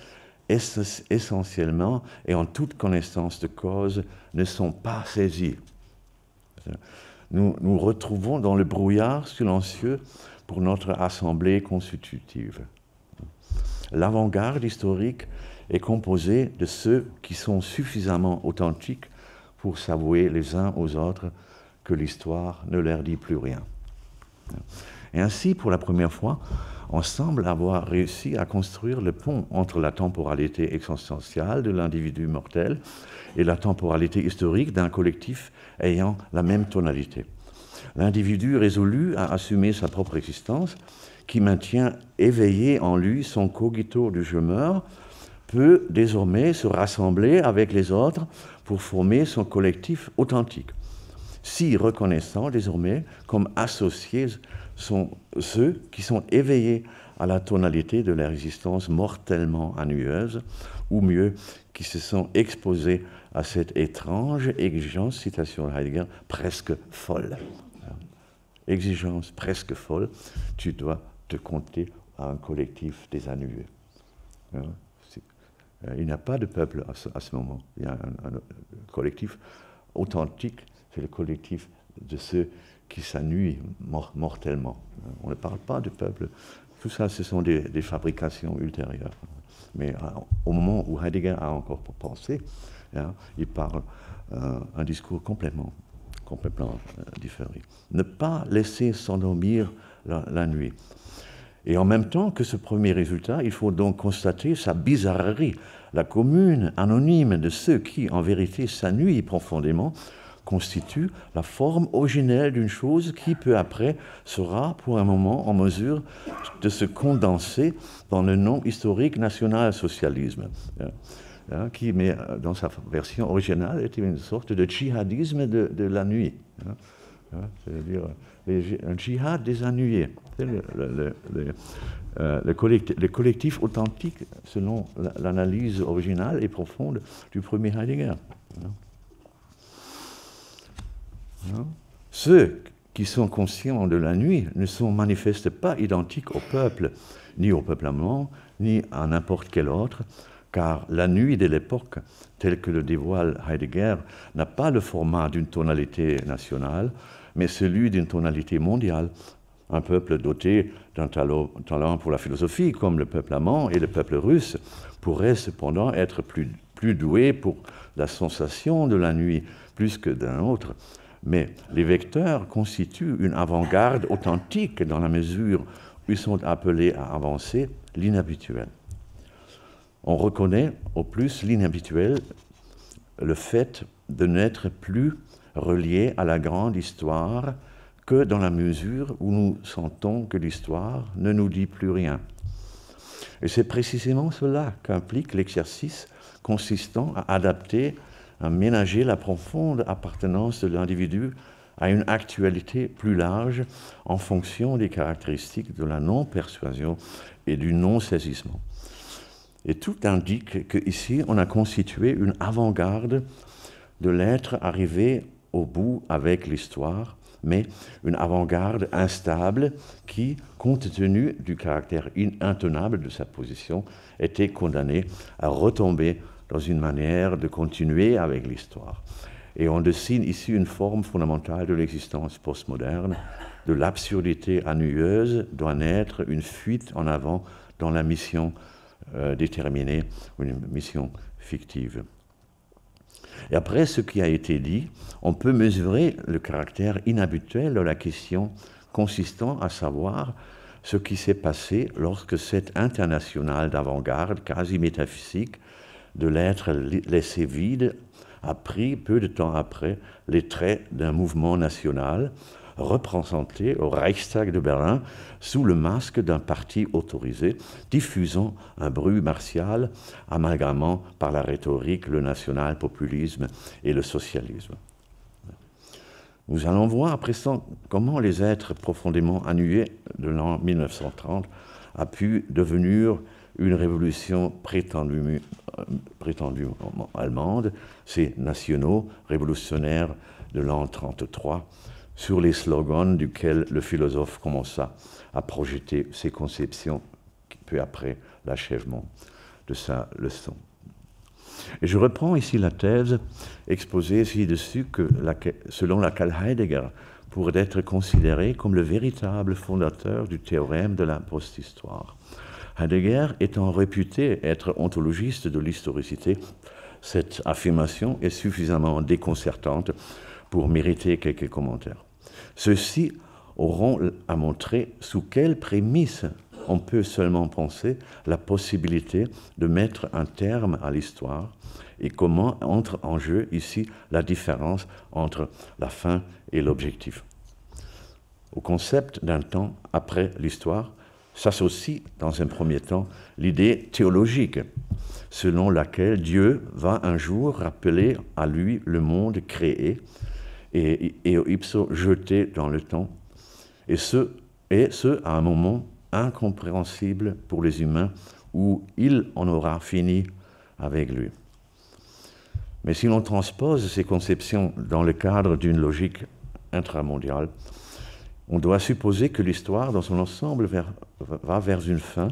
Speaker 2: essentiellement et en toute connaissance de cause, ne sont pas saisis. Nous nous retrouvons dans le brouillard silencieux pour notre assemblée constitutive. L'avant-garde historique est composée de ceux qui sont suffisamment authentiques pour s'avouer les uns aux autres que l'histoire ne leur dit plus rien. Et ainsi, pour la première fois, on semble avoir réussi à construire le pont entre la temporalité existentielle de l'individu mortel et la temporalité historique d'un collectif ayant la même tonalité. L'individu résolu à assumer sa propre existence, qui maintient éveillé en lui son cogito du je meurs, peut désormais se rassembler avec les autres pour former son collectif authentique, si reconnaissant désormais comme associés sont ceux qui sont éveillés à la tonalité de leur existence mortellement ennuyeuse, ou mieux, qui se sont exposés à cette étrange exigence, citation de Heidegger, presque folle. Exigence presque folle, tu dois te compter à un collectif des ennuyeux. Il n'y a pas de peuple à ce moment. Il y a un collectif authentique, c'est le collectif de ceux qui s'ennuient mortellement. On ne parle pas de peuple. Tout ça, ce sont des fabrications ultérieures. Mais au moment où Heidegger a encore pensé, il parle un discours complètement différé. Ne pas laisser s'endormir la nuit. Et en même temps que ce premier résultat, il faut donc constater sa bizarrerie, la commune anonyme de ceux qui, en vérité, s'ennuient profondément, constitue la forme originelle d'une chose qui, peu après, sera pour un moment en mesure de se condenser dans le nom historique national-socialisme, qui, mais dans sa version originale, était une sorte de djihadisme de la nuit. C'est-à-dire un djihad des ennuyés. Le collectif authentique, selon l'analyse originale et profonde du premier Heidegger. Ceux qui sont conscients de la nuit ne sont manifestement pas identiques au peuple, ni au peuple allemand, ni à n'importe quel autre, car la nuit de l'époque, telle que le dévoile Heidegger, n'a pas le format d'une tonalité nationale, mais celui d'une tonalité mondiale. Un peuple doté d'un talent pour la philosophie, comme le peuple allemand et le peuple russe, pourrait cependant être plus doué pour la sensation de la nuit, plus que d'un autre. Mais les vecteurs constituent une avant-garde authentique dans la mesure où ils sont appelés à avancer l'inhabituel. On reconnaît au plus l'inhabituel, le fait de n'être plus relié à la grande histoire que dans la mesure où nous sentons que l'histoire ne nous dit plus rien. Et c'est précisément cela qu'implique l'exercice consistant à adapter, à ménager la profonde appartenance de l'individu à une actualité plus large en fonction des caractéristiques de la non-persuasion et du non-saisissement. Et tout indique qu'ici, on a constitué une avant-garde de l'être arrivé au bout avec l'histoire, mais une avant-garde instable qui, compte tenu du caractère intenable de sa position, était condamnée à retomber dans une manière de continuer avec l'histoire. Et on dessine ici une forme fondamentale de l'existence postmoderne. De l'absurdité ennuyeuse doit naître une fuite en avant dans la mission déterminée, une mission fictive. Et après ce qui a été dit, on peut mesurer le caractère inhabituel de la question consistant à savoir ce qui s'est passé lorsque cette internationale d'avant-garde quasi métaphysique de l'être laissé vide a pris, peu de temps après, les traits d'un mouvement national représenté au Reichstag de Berlin sous le masque d'un parti autorisé, diffusant un bruit martial, amalgamant par la rhétorique le national-populisme et le socialisme. Nous allons voir à présent comment les êtres profondément ennuyés de l'an 1930 a pu devenir une révolution prétendument allemande, ces nationaux révolutionnaires de l'an 1933, sur les slogans duquel le philosophe commença à projeter ses conceptions peu après l'achèvement de sa leçon. Et je reprends ici la thèse exposée ci-dessus selon laquelle Heidegger pourrait être considéré comme le véritable fondateur du théorème de la post-histoire. Heidegger étant réputé être ontologiste de l'historicité, cette affirmation est suffisamment déconcertante pour mériter quelques commentaires. Ceux-ci auront à montrer sous quelles prémices on peut seulement penser la possibilité de mettre un terme à l'histoire et comment entre en jeu ici la différence entre la fin et l'objectif. Au concept d'un temps après l'histoire s'associe dans un premier temps l'idée théologique selon laquelle Dieu va un jour rappeler à lui le monde créé et ipso jeté dans le temps, et ce à un moment incompréhensible pour les humains où il en aura fini avec lui. Mais si l'on transpose ces conceptions dans le cadre d'une logique intramondiale, on doit supposer que l'histoire dans son ensemble va vers une fin,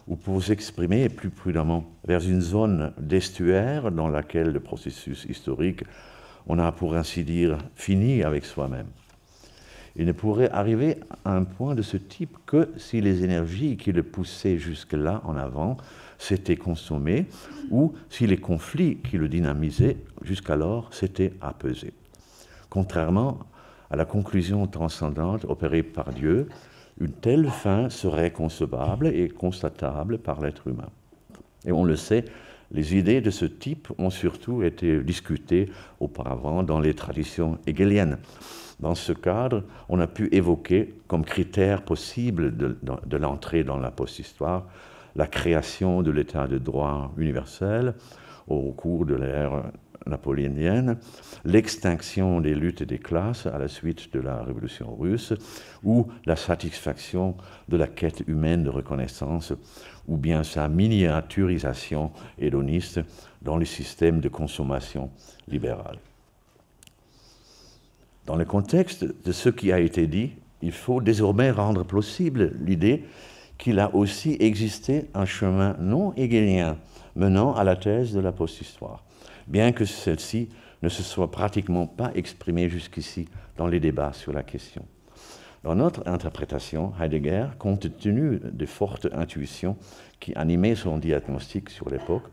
Speaker 2: ou pour s'exprimer plus prudemment, vers une zone d'estuaire dans laquelle le processus historique, on a pour ainsi dire fini avec soi-même. Il ne pourrait arriver à un point de ce type que si les énergies qui le poussaient jusque-là en avant s'étaient consommées ou si les conflits qui le dynamisaient jusqu'alors s'étaient apaisés. Contrairement à la conclusion transcendante opérée par Dieu, une telle fin serait concevable et constatable par l'être humain. Et on le sait, les idées de ce type ont surtout été discutées auparavant dans les traditions hegeliennes. Dans ce cadre, on a pu évoquer comme critère possible de l'entrée dans la post-histoire la création de l'état de droit universel au cours de l'ère napoléonienne, l'extinction des luttes des classes à la suite de la Révolution russe, ou la satisfaction de la quête humaine de reconnaissance, ou bien sa miniaturisation hédoniste dans les systèmes de consommation libérale. Dans le contexte de ce qui a été dit, il faut désormais rendre plausible l'idée qu'il a aussi existé un chemin non hegelien menant à la thèse de la post-histoire, bien que celle-ci ne se soit pratiquement pas exprimée jusqu'ici dans les débats sur la question. Dans notre interprétation, Heidegger, compte tenu des fortes intuitions qui animaient son diagnostic sur l'époque,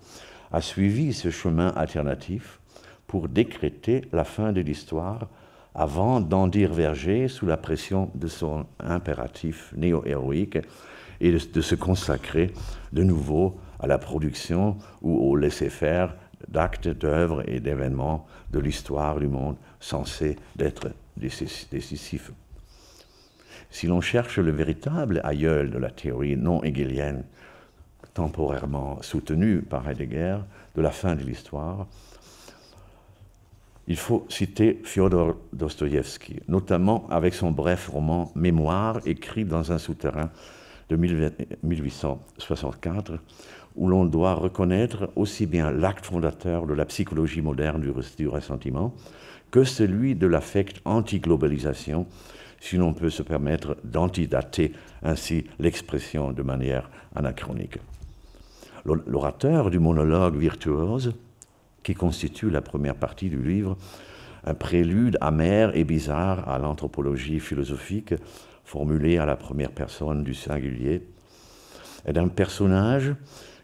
Speaker 2: a suivi ce chemin alternatif pour décréter la fin de l'histoire avant d'en diverger sous la pression de son impératif néo-héroïque et de se consacrer de nouveau à la production ou au laisser-faire d'actes, d'œuvres et d'événements de l'histoire du monde censés d'être décisifs. Si l'on cherche le véritable aïeul de la théorie non hegelienne, temporairement soutenue par Heidegger, de la fin de l'histoire, il faut citer Fyodor Dostoïevski, notamment avec son bref roman « Mémoire » écrit dans un souterrain de 1864, où l'on doit reconnaître aussi bien l'acte fondateur de la psychologie moderne du ressentiment que celui de l'affect anti-globalisation, si l'on peut se permettre d'antidater ainsi l'expression de manière anachronique. L'orateur du monologue virtuose, qui constitue la première partie du livre, un prélude amer et bizarre à l'anthropologie philosophique formulée à la première personne du singulier, est un personnage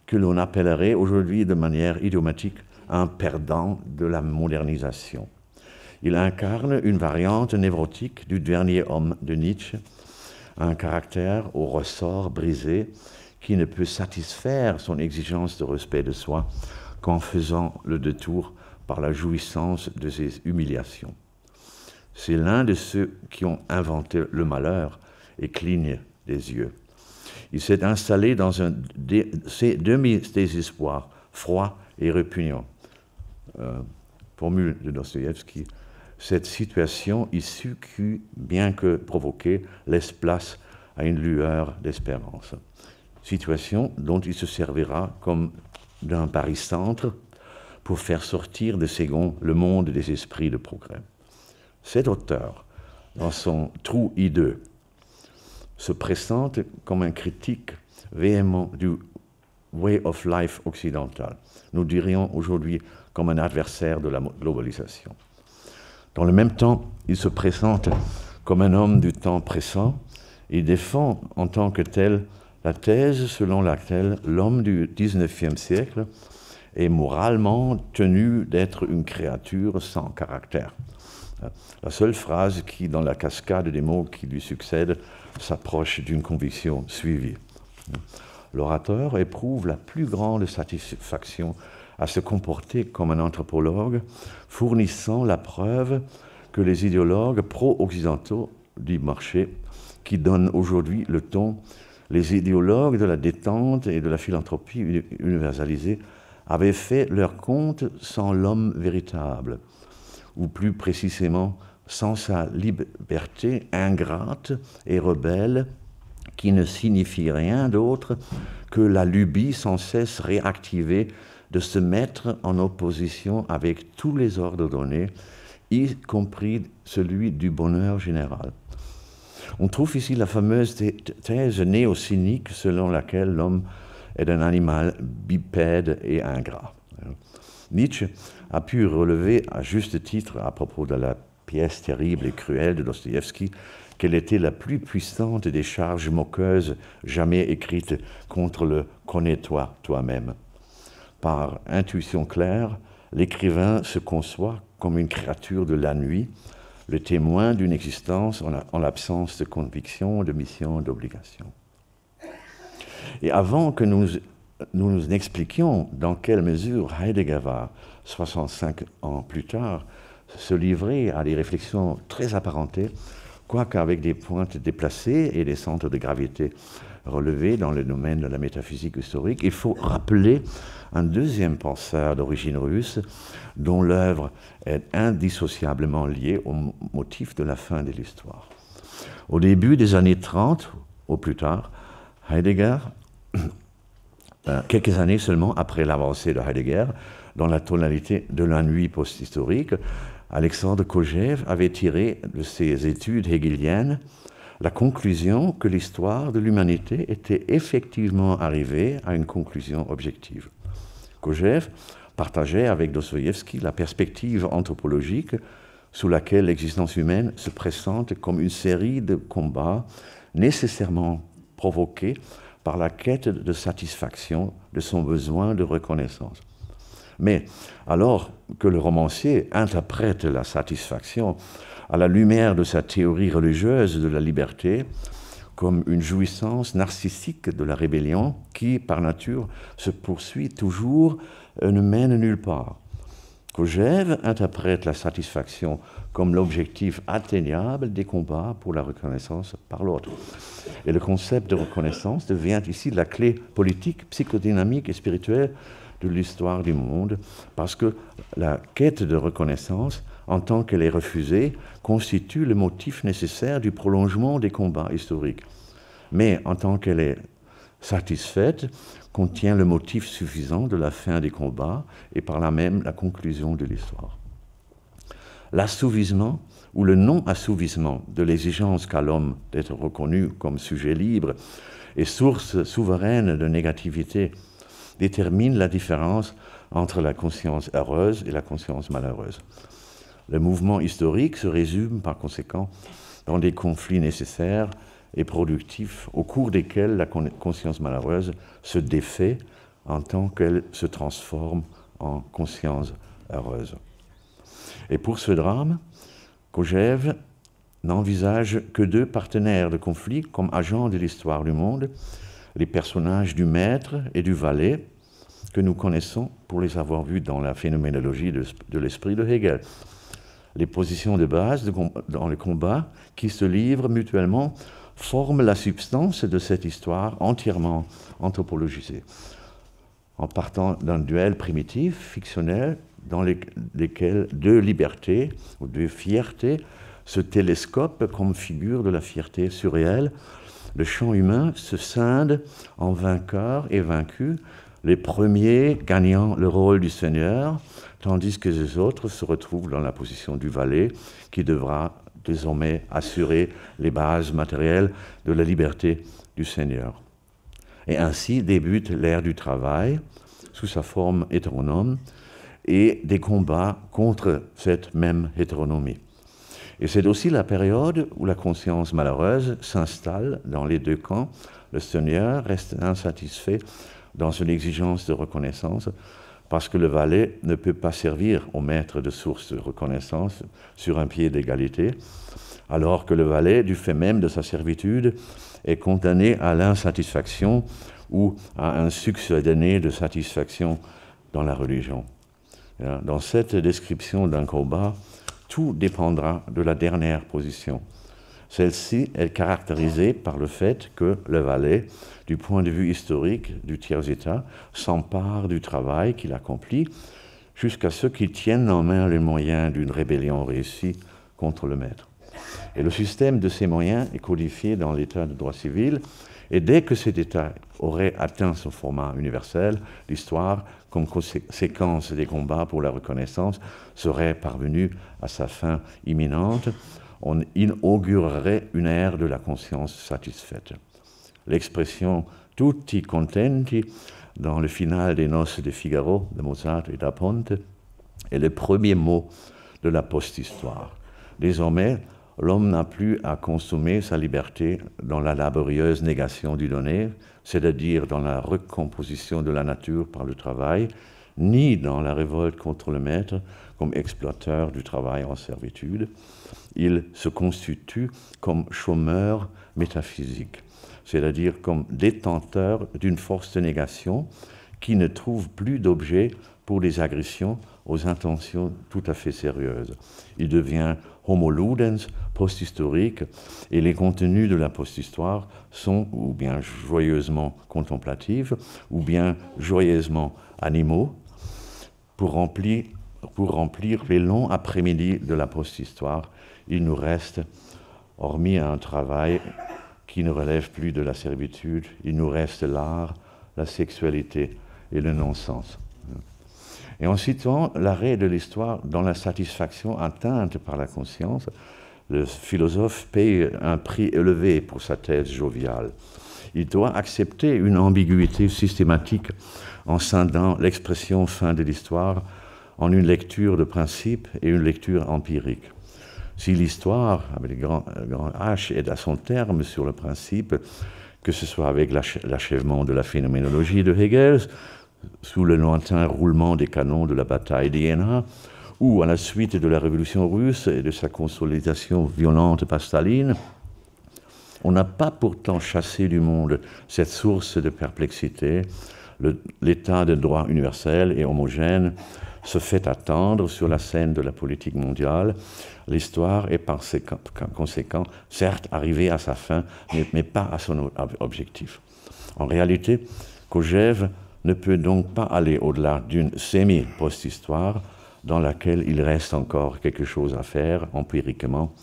Speaker 2: que l'on appellerait aujourd'hui de manière idiomatique un perdant de la modernisation. Il incarne une variante névrotique du dernier homme de Nietzsche, un caractère au ressort brisé qui ne peut satisfaire son exigence de respect de soi qu'en faisant le détour par la jouissance de ses humiliations. C'est l'un de ceux qui ont inventé le malheur et cligne des yeux. Il s'est installé dans ces demi-désespoir, froid et répugnant. Formule de Dostoïevski, cette situation issue qui, bien que provoquée, laisse place à une lueur d'espérance. Situation dont il se servira comme d'un barycentre pour faire sortir de ses gonds le monde des esprits de progrès. Cet auteur, dans son trou hideux, se présente comme un critique véhément du way of life occidental. Nous dirions aujourd'hui comme un adversaire de la globalisation. Dans le même temps, il se présente comme un homme du temps pressant. Il défend en tant que tel la thèse selon laquelle l'homme du XIXe siècle est moralement tenu d'être une créature sans caractère. La seule phrase qui, dans la cascade des mots qui lui succèdent, s'approche d'une conviction suivie. L'orateur éprouve la plus grande satisfaction à se comporter comme un anthropologue, fournissant la preuve que les idéologues pro-occidentaux du marché, qui donnent aujourd'hui le ton, les idéologues de la détente et de la philanthropie universalisée, avaient fait leur compte sans l'homme véritable, ou plus précisément sans sa liberté ingrate et rebelle, qui ne signifie rien d'autre que la lubie sans cesse réactivée de se mettre en opposition avec tous les ordres donnés, y compris celui du bonheur général. On trouve ici la fameuse thèse néo-cynique selon laquelle l'homme est un animal bipède et ingrat. Nietzsche a pu relever à juste titre à propos de la pièce terrible et cruelle de Dostoïevski qu'elle était la plus puissante des charges moqueuses jamais écrites contre le « connais-toi toi-même ». Par intuition claire, l'écrivain se conçoit comme une créature de la nuit, le témoin d'une existence en l'absence de conviction, de mission, d'obligation. Et avant que nous expliquions dans quelle mesure Heidegger va, 65 ans plus tard, se livrer à des réflexions très apparentées, quoique avec des pointes déplacées et des centres de gravité relevés dans le domaine de la métaphysique historique, il faut rappeler un deuxième penseur d'origine russe dont l'œuvre est indissociablement liée au motif de la fin de l'histoire. Au début des années 30, au plus tard, Heidegger, quelques années seulement après l'avancée de Heidegger, dans la tonalité de la nuit post-historique, Alexandre Kojève avait tiré de ses études hegeliennes la conclusion que l'histoire de l'humanité était effectivement arrivée à une conclusion objective. Kojève partageait avec Dostoïevski la perspective anthropologique sous laquelle l'existence humaine se présente comme une série de combats nécessairement provoqués par la quête de satisfaction de son besoin de reconnaissance. Mais alors que le romancier interprète la satisfaction à la lumière de sa théorie religieuse de la liberté comme une jouissance narcissique de la rébellion qui, par nature, se poursuit toujours et ne mène nulle part. Kojève interprète la satisfaction comme l'objectif atteignable des combats pour la reconnaissance par l'autre. Et le concept de reconnaissance devient ici la clé politique, psychodynamique et spirituelle de l'histoire du monde, parce que la quête de reconnaissance, en tant qu'elle est refusée, constitue le motif nécessaire du prolongement des combats historiques. Mais en tant qu'elle est satisfaite, contient le motif suffisant de la fin des combats et par là même la conclusion de l'histoire. L'assouvissement ou le non-assouvissement de l'exigence qu'a l'homme d'être reconnu comme sujet libre et source souveraine de négativité détermine la différence entre la conscience heureuse et la conscience malheureuse. Le mouvement historique se résume par conséquent dans des conflits nécessaires et productifs au cours desquels la conscience malheureuse se défait en tant qu'elle se transforme en conscience heureuse. Et pour ce drame, Kojève n'envisage que deux partenaires de conflit comme agents de l'histoire du monde, les personnages du maître et du valet, que nous connaissons pour les avoir vus dans la phénoménologie de l'esprit de Hegel. Les positions de base dans le combat qui se livrent mutuellement forment la substance de cette histoire entièrement anthropologisée. En partant d'un duel primitif, fictionnel, dans lesquels deux libertés ou deux fiertés se télescopent comme figure de la fierté surréelle, le champ humain se scinde en vainqueurs et vaincus, les premiers gagnant le rôle du seigneur, tandis que les autres se retrouvent dans la position du valet qui devra désormais assurer les bases matérielles de la liberté du seigneur. Et ainsi débute l'ère du travail, sous sa forme hétéronome, et des combats contre cette même hétéronomie. Et c'est aussi la période où la conscience malheureuse s'installe dans les deux camps. Le seigneur reste insatisfait dans son exigence de reconnaissance parce que le valet ne peut pas servir au maître de source de reconnaissance sur un pied d'égalité, alors que le valet, du fait même de sa servitude, est condamné à l'insatisfaction ou à un succédané de satisfaction dans la religion. Dans cette description d'un combat, tout dépendra de la dernière position. Celle-ci est caractérisée par le fait que le valet, du point de vue historique du tiers-état, s'empare du travail qu'il accomplit jusqu'à ce qu'il tienne en main les moyens d'une rébellion réussie contre le maître. Et le système de ces moyens est codifié dans l'état de droit civil, et dès que cet état aurait atteint son format universel, l'histoire, comme séquence des combats pour la reconnaissance, serait parvenue à sa fin imminente. On inaugurerait une ère de la conscience satisfaite. L'expression « tutti contenti » dans le final des Noces de Figaro de Mozart et da Ponte est le premier mot de la post-histoire. Désormais, l'homme n'a plus à consommer sa liberté dans la laborieuse négation du donné, c'est-à-dire dans la recomposition de la nature par le travail, ni dans la révolte contre le maître comme exploiteur du travail en servitude. Il se constitue comme chômeur métaphysique, c'est-à-dire comme détenteur d'une force de négation qui ne trouve plus d'objet pour des agressions aux intentions tout à fait sérieuses. Il devient homo ludens, post-historique, et les contenus de la post-histoire sont ou bien joyeusement contemplatifs, ou bien joyeusement animaux, pour remplir les longs après-midi de la post-histoire. Il nous reste, hormis un travail qui ne relève plus de la servitude, il nous reste l'art, la sexualité et le non-sens. Et en citant l'arrêt de l'histoire dans la satisfaction atteinte par la conscience, le philosophe paye un prix élevé pour sa thèse joviale. Il doit accepter une ambiguïté systématique en scindant l'expression fin de l'histoire en une lecture de principe et une lecture empirique. Si l'histoire, avec les grands H, est à son terme sur le principe, que ce soit avec l'achèvement de la phénoménologie de Hegel, sous le lointain roulement des canons de la bataille d'Iéna, ou à la suite de la révolution russe et de sa consolidation violente par Staline, on n'a pas pourtant chassé du monde cette source de perplexité. L'état de droit universel et homogène se fait attendre sur la scène de la politique mondiale. L'histoire est par conséquent certes arrivée à sa fin, mais pas à son objectif. En réalité, Kojève ne peut donc pas aller au-delà d'une semi-post-histoire dans laquelle il reste encore quelque chose à faire empiriquement,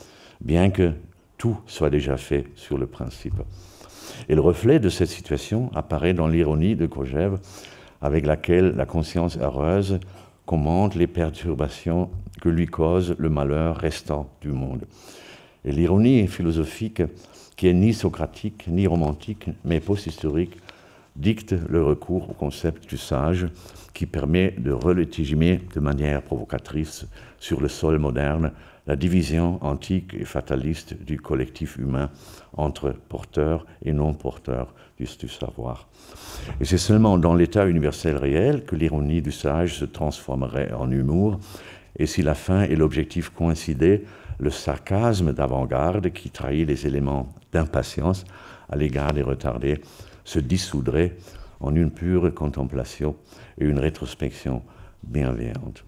Speaker 2: bien que tout soit déjà fait sur le principe. Et le reflet de cette situation apparaît dans l'ironie de Kojève, avec laquelle la conscience heureuse commente les perturbations que lui cause le malheur restant du monde. Et l'ironie philosophique, qui est ni socratique, ni romantique, mais post-historique, dicte le recours au concept du sage qui permet de relégitimer de manière provocatrice sur le sol moderne la division antique et fataliste du collectif humain entre porteurs et non-porteurs du savoir. Et c'est seulement dans l'état universel réel que l'ironie du sage se transformerait en humour, et si la fin et l'objectif coïncidaient, le sarcasme d'avant-garde qui trahit les éléments d'impatience à l'égard des retardés se dissoudrait en une pure contemplation et une rétrospection bienveillante.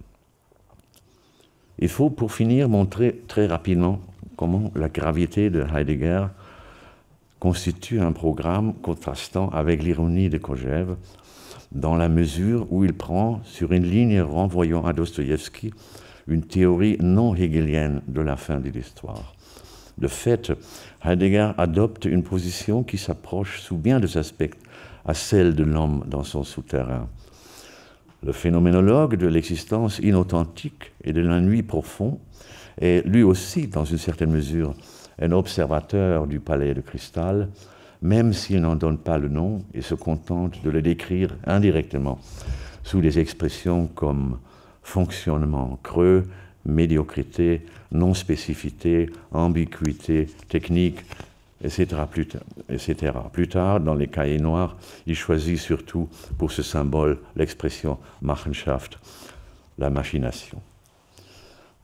Speaker 2: Il faut, pour finir, montrer très rapidement comment la gravité de Heidegger constitue un programme contrastant avec l'ironie de Kojève, dans la mesure où il prend, sur une ligne renvoyant à Dostoïevski, une théorie non hegelienne de la fin de l'histoire. De fait, Heidegger adopte une position qui s'approche sous bien des aspects à celle de l'homme dans son souterrain. Le phénoménologue de l'existence inauthentique et de l'ennui profond est lui aussi, dans une certaine mesure, un observateur du palais de cristal, même s'il n'en donne pas le nom et se contente de le décrire indirectement sous des expressions comme fonctionnement creux, médiocrité, non-spécificité, ambiguïté, technique, etc. Plus tard, dans les cahiers noirs, il choisit surtout pour ce symbole l'expression Machenschaft, la machination,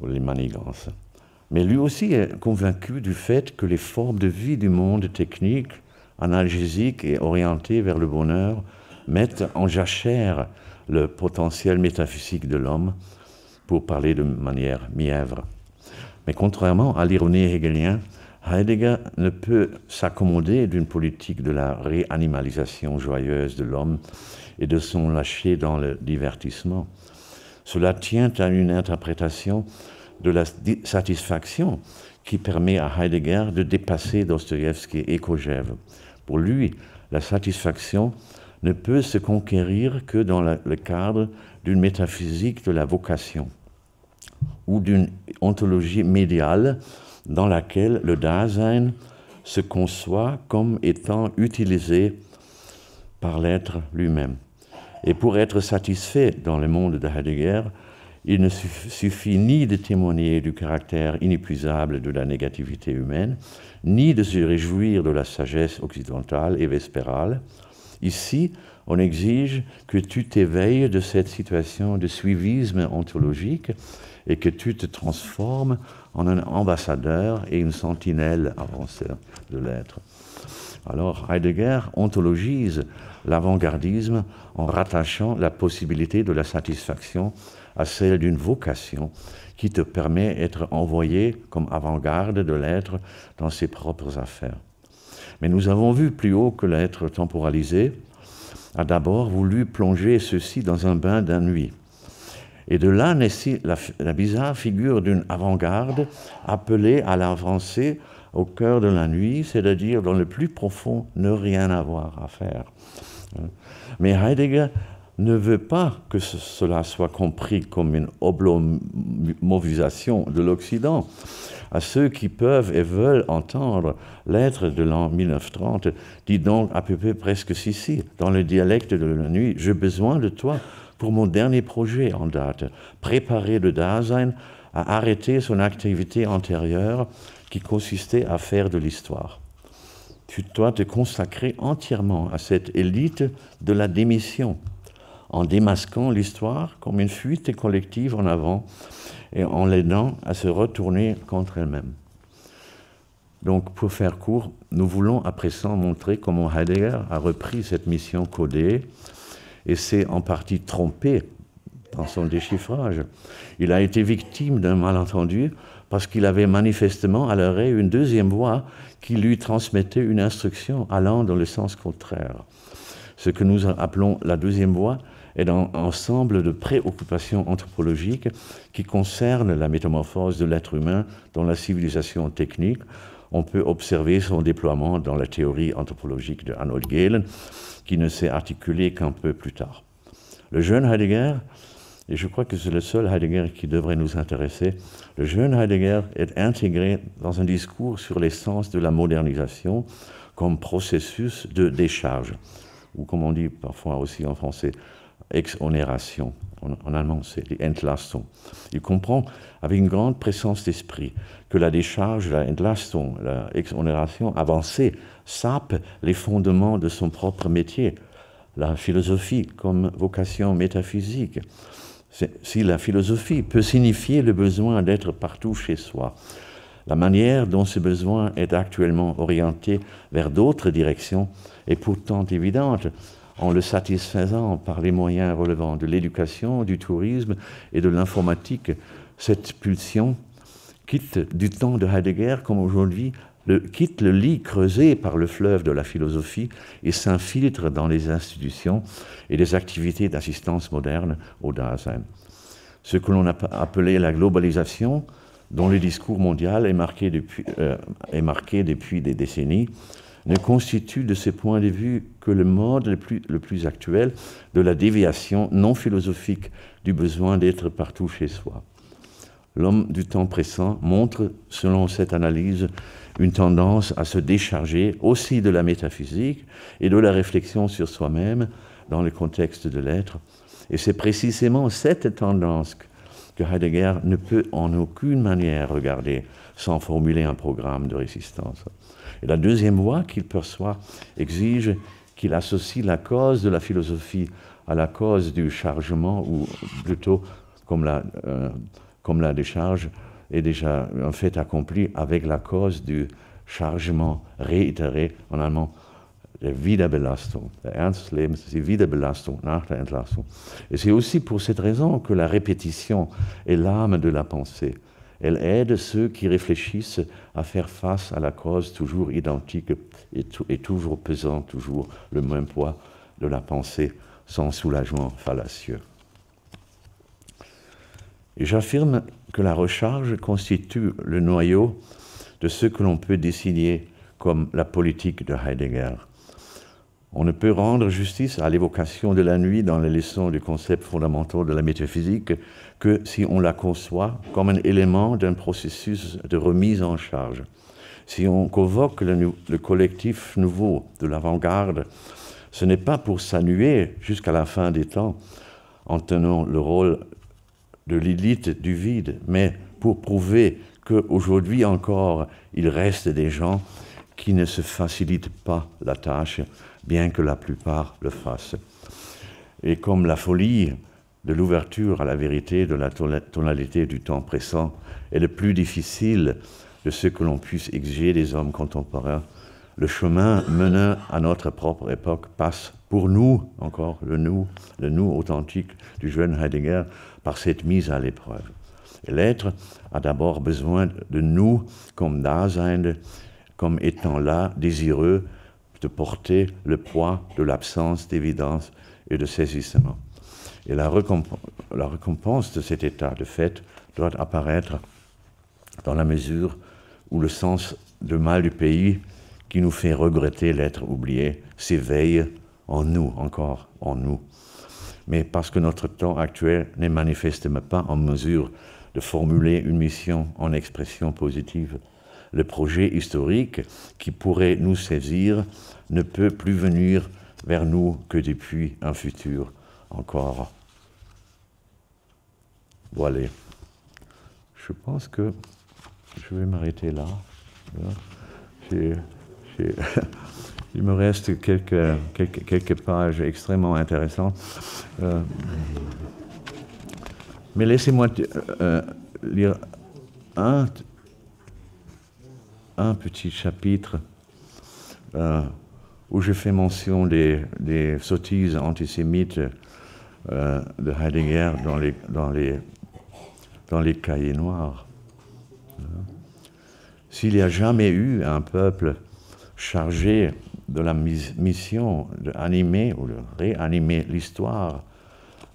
Speaker 2: ou les manigances. Mais lui aussi est convaincu du fait que les formes de vie du monde technique, analgésique et orienté vers le bonheur mettent en jachère le potentiel métaphysique de l'homme, pour parler de manière mièvre. Mais contrairement à l'ironie hegelienne, Heidegger ne peut s'accommoder d'une politique de la réanimalisation joyeuse de l'homme et de son lâcher dans le divertissement. Cela tient à une interprétation de la satisfaction qui permet à Heidegger de dépasser Dostoïevski et Kojève. Pour lui, la satisfaction ne peut se conquérir que dans le cadre d'une métaphysique de la vocation ou d'une ontologie médiale dans laquelle le Dasein se conçoit comme étant utilisé par l'être lui-même. Et pour être satisfait dans le monde de Heidegger, il ne suffit ni de témoigner du caractère inépuisable de la négativité humaine, ni de se réjouir de la sagesse occidentale et vespérale. Ici, on exige que tu t'éveilles de cette situation de suivisme ontologique et que tu te transformes en un ambassadeur et une sentinelle avancée de l'être. Alors Heidegger ontologise l'avant-gardisme en rattachant la possibilité de la satisfaction à celle d'une vocation qui te permet d'être envoyé comme avant-garde de l'être dans ses propres affaires. Mais nous avons vu plus haut que l'être temporalisé a d'abord voulu plonger ceci dans un bain d'ennui. Et de là naît la bizarre figure d'une avant-garde appelée à l'avancée au cœur de la nuit, c'est-à-dire dans le plus profond, ne rien avoir à faire. Mais Heidegger ne veut pas que cela soit compris comme une oblomovisation de l'Occident. À ceux qui peuvent et veulent entendre l'être de l'an 1930, dit donc à peu près presque ceci, dans le dialecte de la nuit, « J'ai besoin de toi pour mon dernier projet en date, préparer le Dasein à arrêter son activité antérieure qui consistait à faire de l'histoire. Tu dois te consacrer entièrement à cette élite de la démission, en démasquant l'histoire comme une fuite collective en avant et en l'aidant à se retourner contre elle-même. » Donc, pour faire court, nous voulons à présent montrer comment Heidegger a repris cette mission codée et s'est en partie trompé dans son déchiffrage. Il a été victime d'un malentendu parce qu'il avait manifestement à l'oreille une deuxième voix qui lui transmettait une instruction allant dans le sens contraire. Ce que nous appelons la deuxième voie est un ensemble de préoccupations anthropologiques qui concernent la métamorphose de l'être humain dans la civilisation technique. On peut observer son déploiement dans la théorie anthropologique de Arnold Gehlen, qui ne s'est articulée qu'un peu plus tard. Le jeune Heidegger, et je crois que c'est le seul Heidegger qui devrait nous intéresser, le jeune Heidegger est intégré dans un discours sur l'essence de la modernisation comme processus de décharge, ou comme on dit parfois aussi en français, exonération. En allemand, c'est die Entlastung. Il comprend avec une grande présence d'esprit que la décharge, la Entlastung, la exonération avancée sape les fondements de son propre métier, la philosophie comme vocation métaphysique. Si la philosophie peut signifier le besoin d'être partout chez soi, la manière dont ce besoin est actuellement orienté vers d'autres directions est pourtant évidente, en le satisfaisant par les moyens relevant de l'éducation, du tourisme et de l'informatique. Cette pulsion quitte du temps de Heidegger comme aujourd'hui, quitte le lit creusé par le fleuve de la philosophie et s'infiltre dans les institutions et les activités d'assistance moderne au Dasein. Ce que l'on a appelé la globalisation, dont le discours mondial est marqué depuis des décennies, ne constitue de ce point de vue que le mode le plus actuel de la déviation non philosophique du besoin d'être partout chez soi. l'homme du temps présent montre, selon cette analyse, une tendance à se décharger aussi de la métaphysique et de la réflexion sur soi-même dans le contexte de l'être. Et c'est précisément cette tendance que Heidegger ne peut en aucune manière regarder sans formuler un programme de résistance. Et la deuxième voie qu'il perçoit exige qu'il associe la cause de la philosophie à la cause du chargement, ou plutôt comme la décharge est déjà un fait accompli, avec la cause du chargement réitéré en allemand, der Wiederbelastung. Der Ernst des Lebens ist die Wiederbelastung nach der Entlassung. Et c'est aussi pour cette raison que la répétition est l'âme de la pensée. Elle aide ceux qui réfléchissent à faire face à la cause toujours identique et toujours pesant, toujours le même poids de la pensée sans soulagement fallacieux. Et j'affirme que la recharge constitue le noyau de ce que l'on peut désigner comme la politique de Heidegger. On ne peut rendre justice à l'évocation de la nuit dans les leçons du concept fondamental de la métaphysique que si on la conçoit comme un élément d'un processus de remise en charge. Si on convoque le collectif nouveau de l'avant-garde, ce n'est pas pour s'annuer jusqu'à la fin des temps en tenant le rôle de l'élite du vide, mais pour prouver qu'aujourd'hui encore, il reste des gens qui ne se facilitent pas la tâche, bien que la plupart le fassent. Et comme la folie de l'ouverture à la vérité de la tonalité du temps présent est le plus difficile de ce que l'on puisse exiger des hommes contemporains, le chemin menant à notre propre époque passe pour nous, encore le nous authentique du jeune Heidegger, par cette mise à l'épreuve. Et l'être a d'abord besoin de nous comme Dasein, comme étant là, désireux de porter le poids de l'absence d'évidence et de saisissement. Et la récompense de cet état de fait doit apparaître dans la mesure où le sens du mal du pays qui nous fait regretter l'être oublié s'éveille en nous, encore en nous. Mais parce que notre temps actuel n'est manifestement pas en mesure de formuler une mission en expression positive, le projet historique qui pourrait nous saisir ne peut plus venir vers nous que depuis un futur encore voilé. Je pense que je vais m'arrêter là. Il me reste quelques pages extrêmement intéressantes. Mais laissez-moi lire un petit chapitre où je fais mention des sottises antisémites de Heidegger dans les cahiers noirs. S'il n'y a jamais eu un peuple chargé de la mission d'animer ou de réanimer l'histoire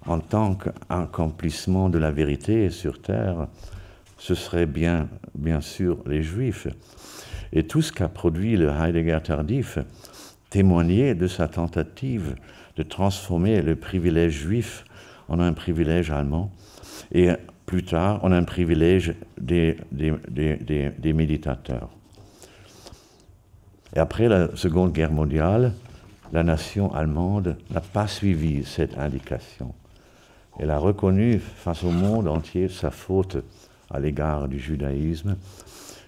Speaker 2: en tant qu'accomplissement de la vérité sur terre, ce serait bien sûr les Juifs. Et tout ce qu'a produit le Heidegger tardif témoignait de sa tentative de transformer le privilège juif en un privilège allemand et plus tard en un privilège des méditateurs. Et après la Seconde Guerre mondiale, la nation allemande n'a pas suivi cette indication. Elle a reconnu face au monde entier sa faute à l'égard du judaïsme.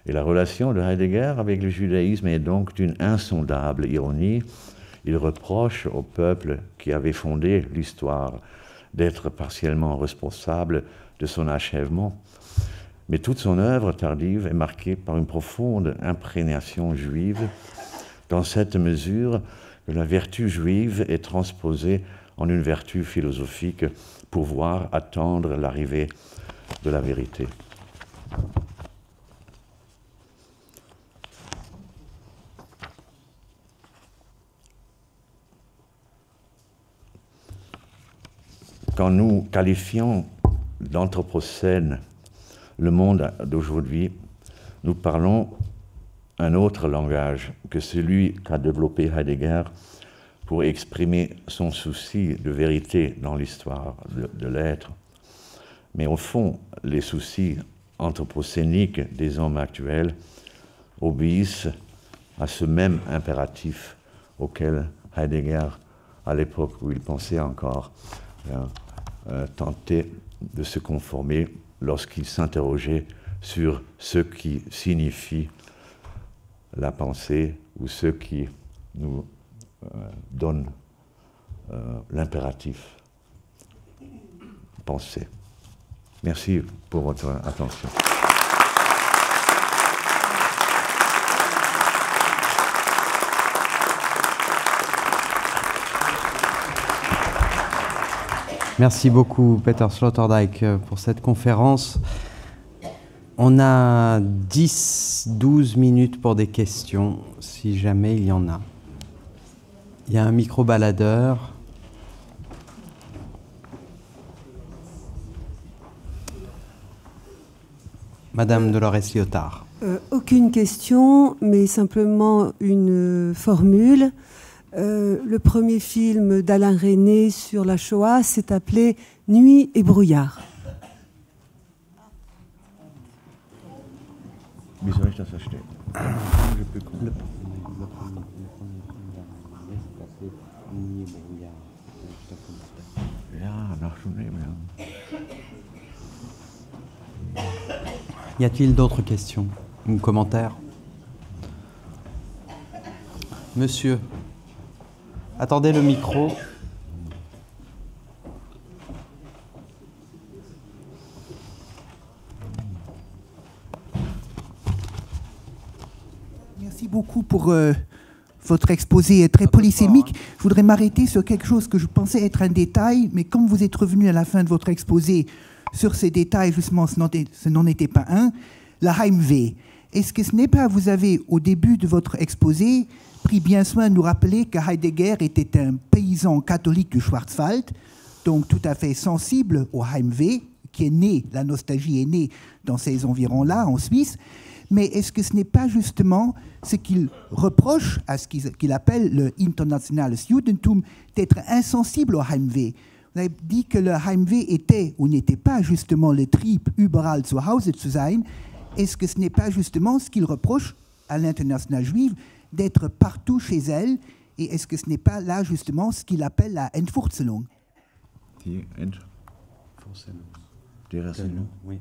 Speaker 2: Et la relation de Heidegger avec le judaïsme est donc d'une insondable ironie. Il reproche au peuple qui avait fondé l'histoire d'être partiellement responsable de son achèvement. Mais toute son œuvre tardive est marquée par une profonde imprégnation juive, dans cette mesure que la vertu juive est transposée en une vertu philosophique pour pouvoir attendre l'arrivée de la vérité. Quand nous qualifions d'anthropocène le monde d'aujourd'hui, nous parlons un autre langage que celui qu'a développé Heidegger pour exprimer son souci de vérité dans l'histoire de l'être. Mais au fond, les soucis anthropocénique des hommes actuels obéissent à ce même impératif auquel Heidegger, à l'époque où il pensait encore, tentait de se conformer lorsqu'il s'interrogeait sur ce qui signifie la pensée ou ce qui nous donne l'impératif penser. Merci pour votre attention.
Speaker 1: Merci beaucoup, Peter Sloterdijk, pour cette conférence. On a 10-12 minutes pour des questions, si jamais il y en a. Il y a un micro-baladeur. Madame Dolores-Lyotard.
Speaker 3: Aucune question, mais simplement une formule. Le premier film d'Alain Resnais sur la Shoah s'est appelé « Nuit et brouillard ».
Speaker 2: Wie soll ich das verstehen?
Speaker 1: Y a-t-il d'autres questions ou commentaires? Monsieur, attendez le micro.
Speaker 4: Merci beaucoup pour votre exposé très polysémique. Je voudrais m'arrêter sur quelque chose que je pensais être un détail, mais comme vous êtes revenu à la fin de votre exposé sur ces détails, justement, ce n'en était pas un, la Heimweh. Est-ce que ce n'est pas, vous avez, au début de votre exposé, pris bien soin de nous rappeler que Heidegger était un paysan catholique du Schwarzwald, donc tout à fait sensible au Heimweh, qui est né, la nostalgie est née dans ces environs-là, en Suisse. Mais est-ce que ce n'est pas justement ce qu'il reproche à ce qu'il appelle le internationales Judentum d'être insensible au Heimweh? Vous avez dit que le Heimweh était ou n'était pas justement le Trieb, überall zu Hause zu sein. Est-ce que ce n'est pas justement ce qu'il reproche à l'internationale juive d'être partout chez elle? Et est-ce que ce n'est pas là justement ce qu'il appelle la Entwurzelung?
Speaker 2: Die Entwurzelung. Die Rasselung.
Speaker 1: Oui.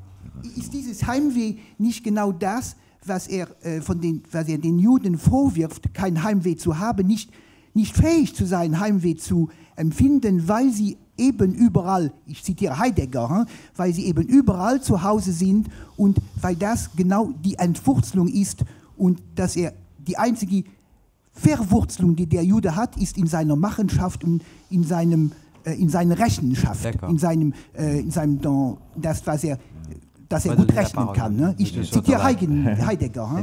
Speaker 4: Ist dieses Heimweh nicht genau das, was er den Juden vorwirft, kein Heimweh zu haben, nicht fähig zu sein, Heimweh zu empfinden, weil sie eben überall, ich zitiere Heidegger, weil sie eben überall zu Hause sind und weil das genau die Entwurzelung ist und dass er die einzige Verwurzelung, die der Jude hat, ist in seiner Machenschaft und in seiner Rechenschaft, in seinem das, was er, dass er gut rechnen kann. Ne? Ich zitiere Heidegger.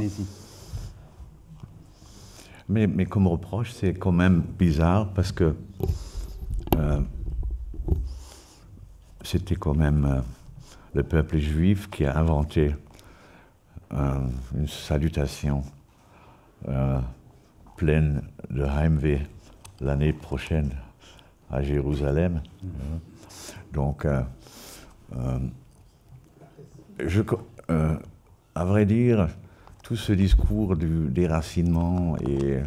Speaker 2: Mais comme reproche, c'est quand même bizarre parce que c'était quand même le peuple juif qui a inventé une salutation pleine de Heimweh l'année prochaine à Jérusalem. Donc, à vrai dire, tout ce discours du déracinement et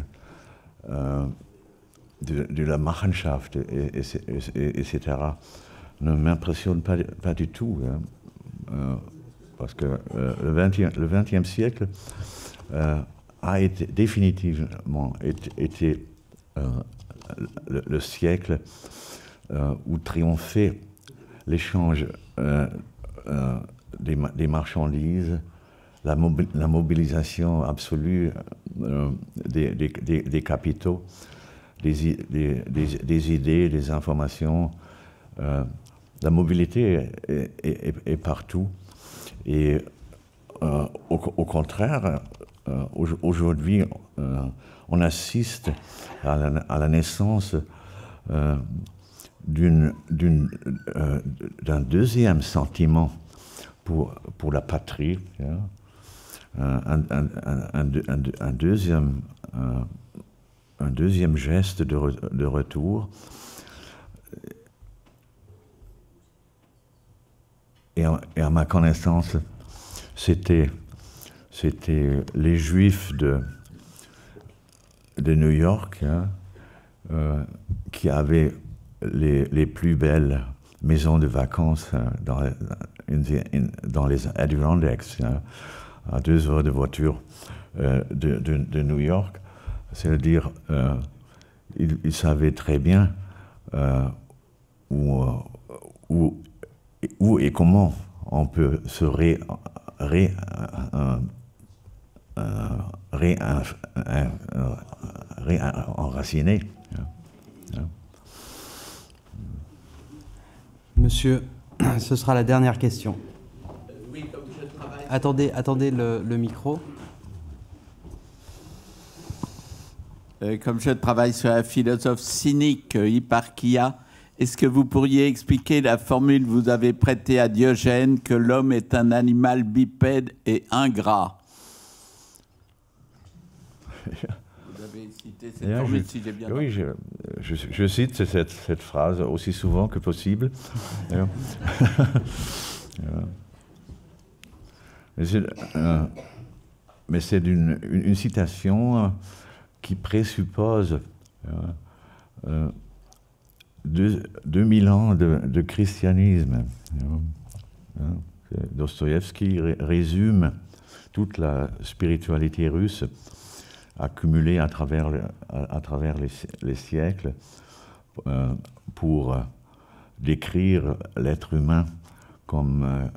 Speaker 2: de la Machenschaft, etc., ne m'impressionne pas du tout. Hein, parce que le XXe siècle a été définitivement été le siècle où triomphait l'échange des marchandises, la mobilisation absolue des capitaux, des idées, des informations. La mobilité est partout. Et au contraire, aujourd'hui, on assiste à la naissance d'un deuxième sentiment pour la patrie, un deuxième geste de retour. Et à ma connaissance, c'était les Juifs de New York, hein, qui avaient les plus belles maisons de vacances dans les Adirondacks, hein, à 2 heures de voiture de New York. C'est-à-dire, ils savaient très bien où et comment on peut se réenraciner.
Speaker 1: Monsieur, ce sera la dernière question.
Speaker 5: Oui, comme je travaille...
Speaker 1: Attendez le micro.
Speaker 5: Comme je travaille sur un philosophe cynique, Hipparchia, est-ce que vous pourriez expliquer la formule que vous avez prêtée à Diogène, que l'homme est un animal bipède et ingrat? Vous avez cité cette formule, si j'ai bien compris.
Speaker 2: Oui, je cite cette phrase aussi souvent que possible. Mais c'est une citation qui présuppose 2000 ans de christianisme. Dostoïevski résume toute la spiritualité russe accumulée à travers les siècles pour décrire l'être humain comme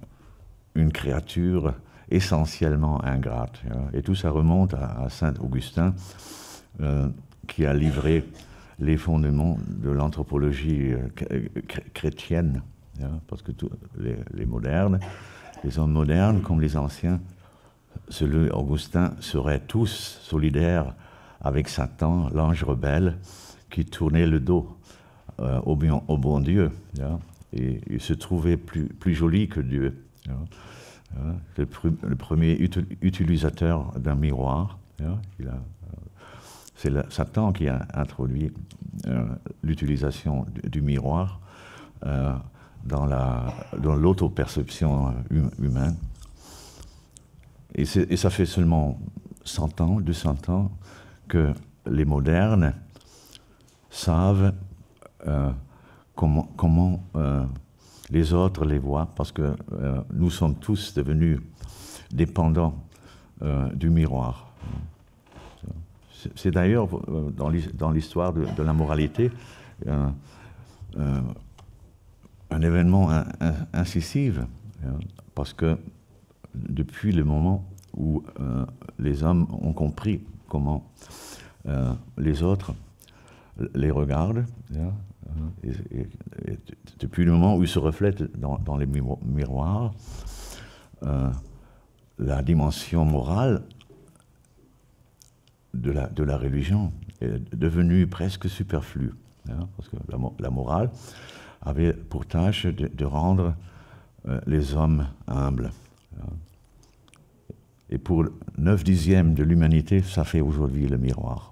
Speaker 2: une créature essentiellement ingrate. Et tout ça remonte à saint Augustin, qui a livré les fondements de l'anthropologie chrétienne, parce que les modernes, les hommes modernes comme les anciens, selon Augustin, seraient tous solidaires avec Satan, l'ange rebelle, qui tournait le dos au bon Dieu, et il se trouvait plus joli que Dieu. Le premier utilisateur d'un miroir, c'est Satan qui a introduit l'utilisation du miroir dans l'auto-perception humaine. Et ça fait seulement 100 ans, 200 ans, que les modernes savent comment les autres les voient, parce que nous sommes tous devenus dépendants du miroir. C'est d'ailleurs, dans l'histoire de la moralité, un événement incisif, parce que depuis le moment où les hommes ont compris comment les autres les regardent, et depuis le moment où ils se reflètent dans les miroirs, la dimension morale de la religion est devenue presque superflue, parce que la morale avait pour tâche de rendre les hommes humbles. Et pour 9/10 de l'humanité, ça fait aujourd'hui le miroir.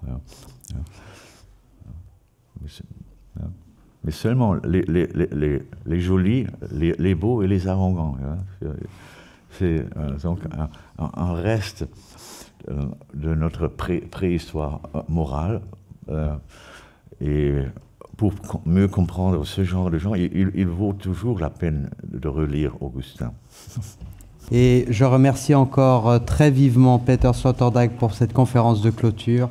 Speaker 2: Mais seulement les jolis, les beaux et les arrogants. C'est donc un reste de notre préhistoire morale. Et pour mieux comprendre ce genre de gens, il vaut toujours la peine de relire Augustin.
Speaker 1: Et je remercie encore très vivement Peter Sloterdijk pour cette conférence de clôture.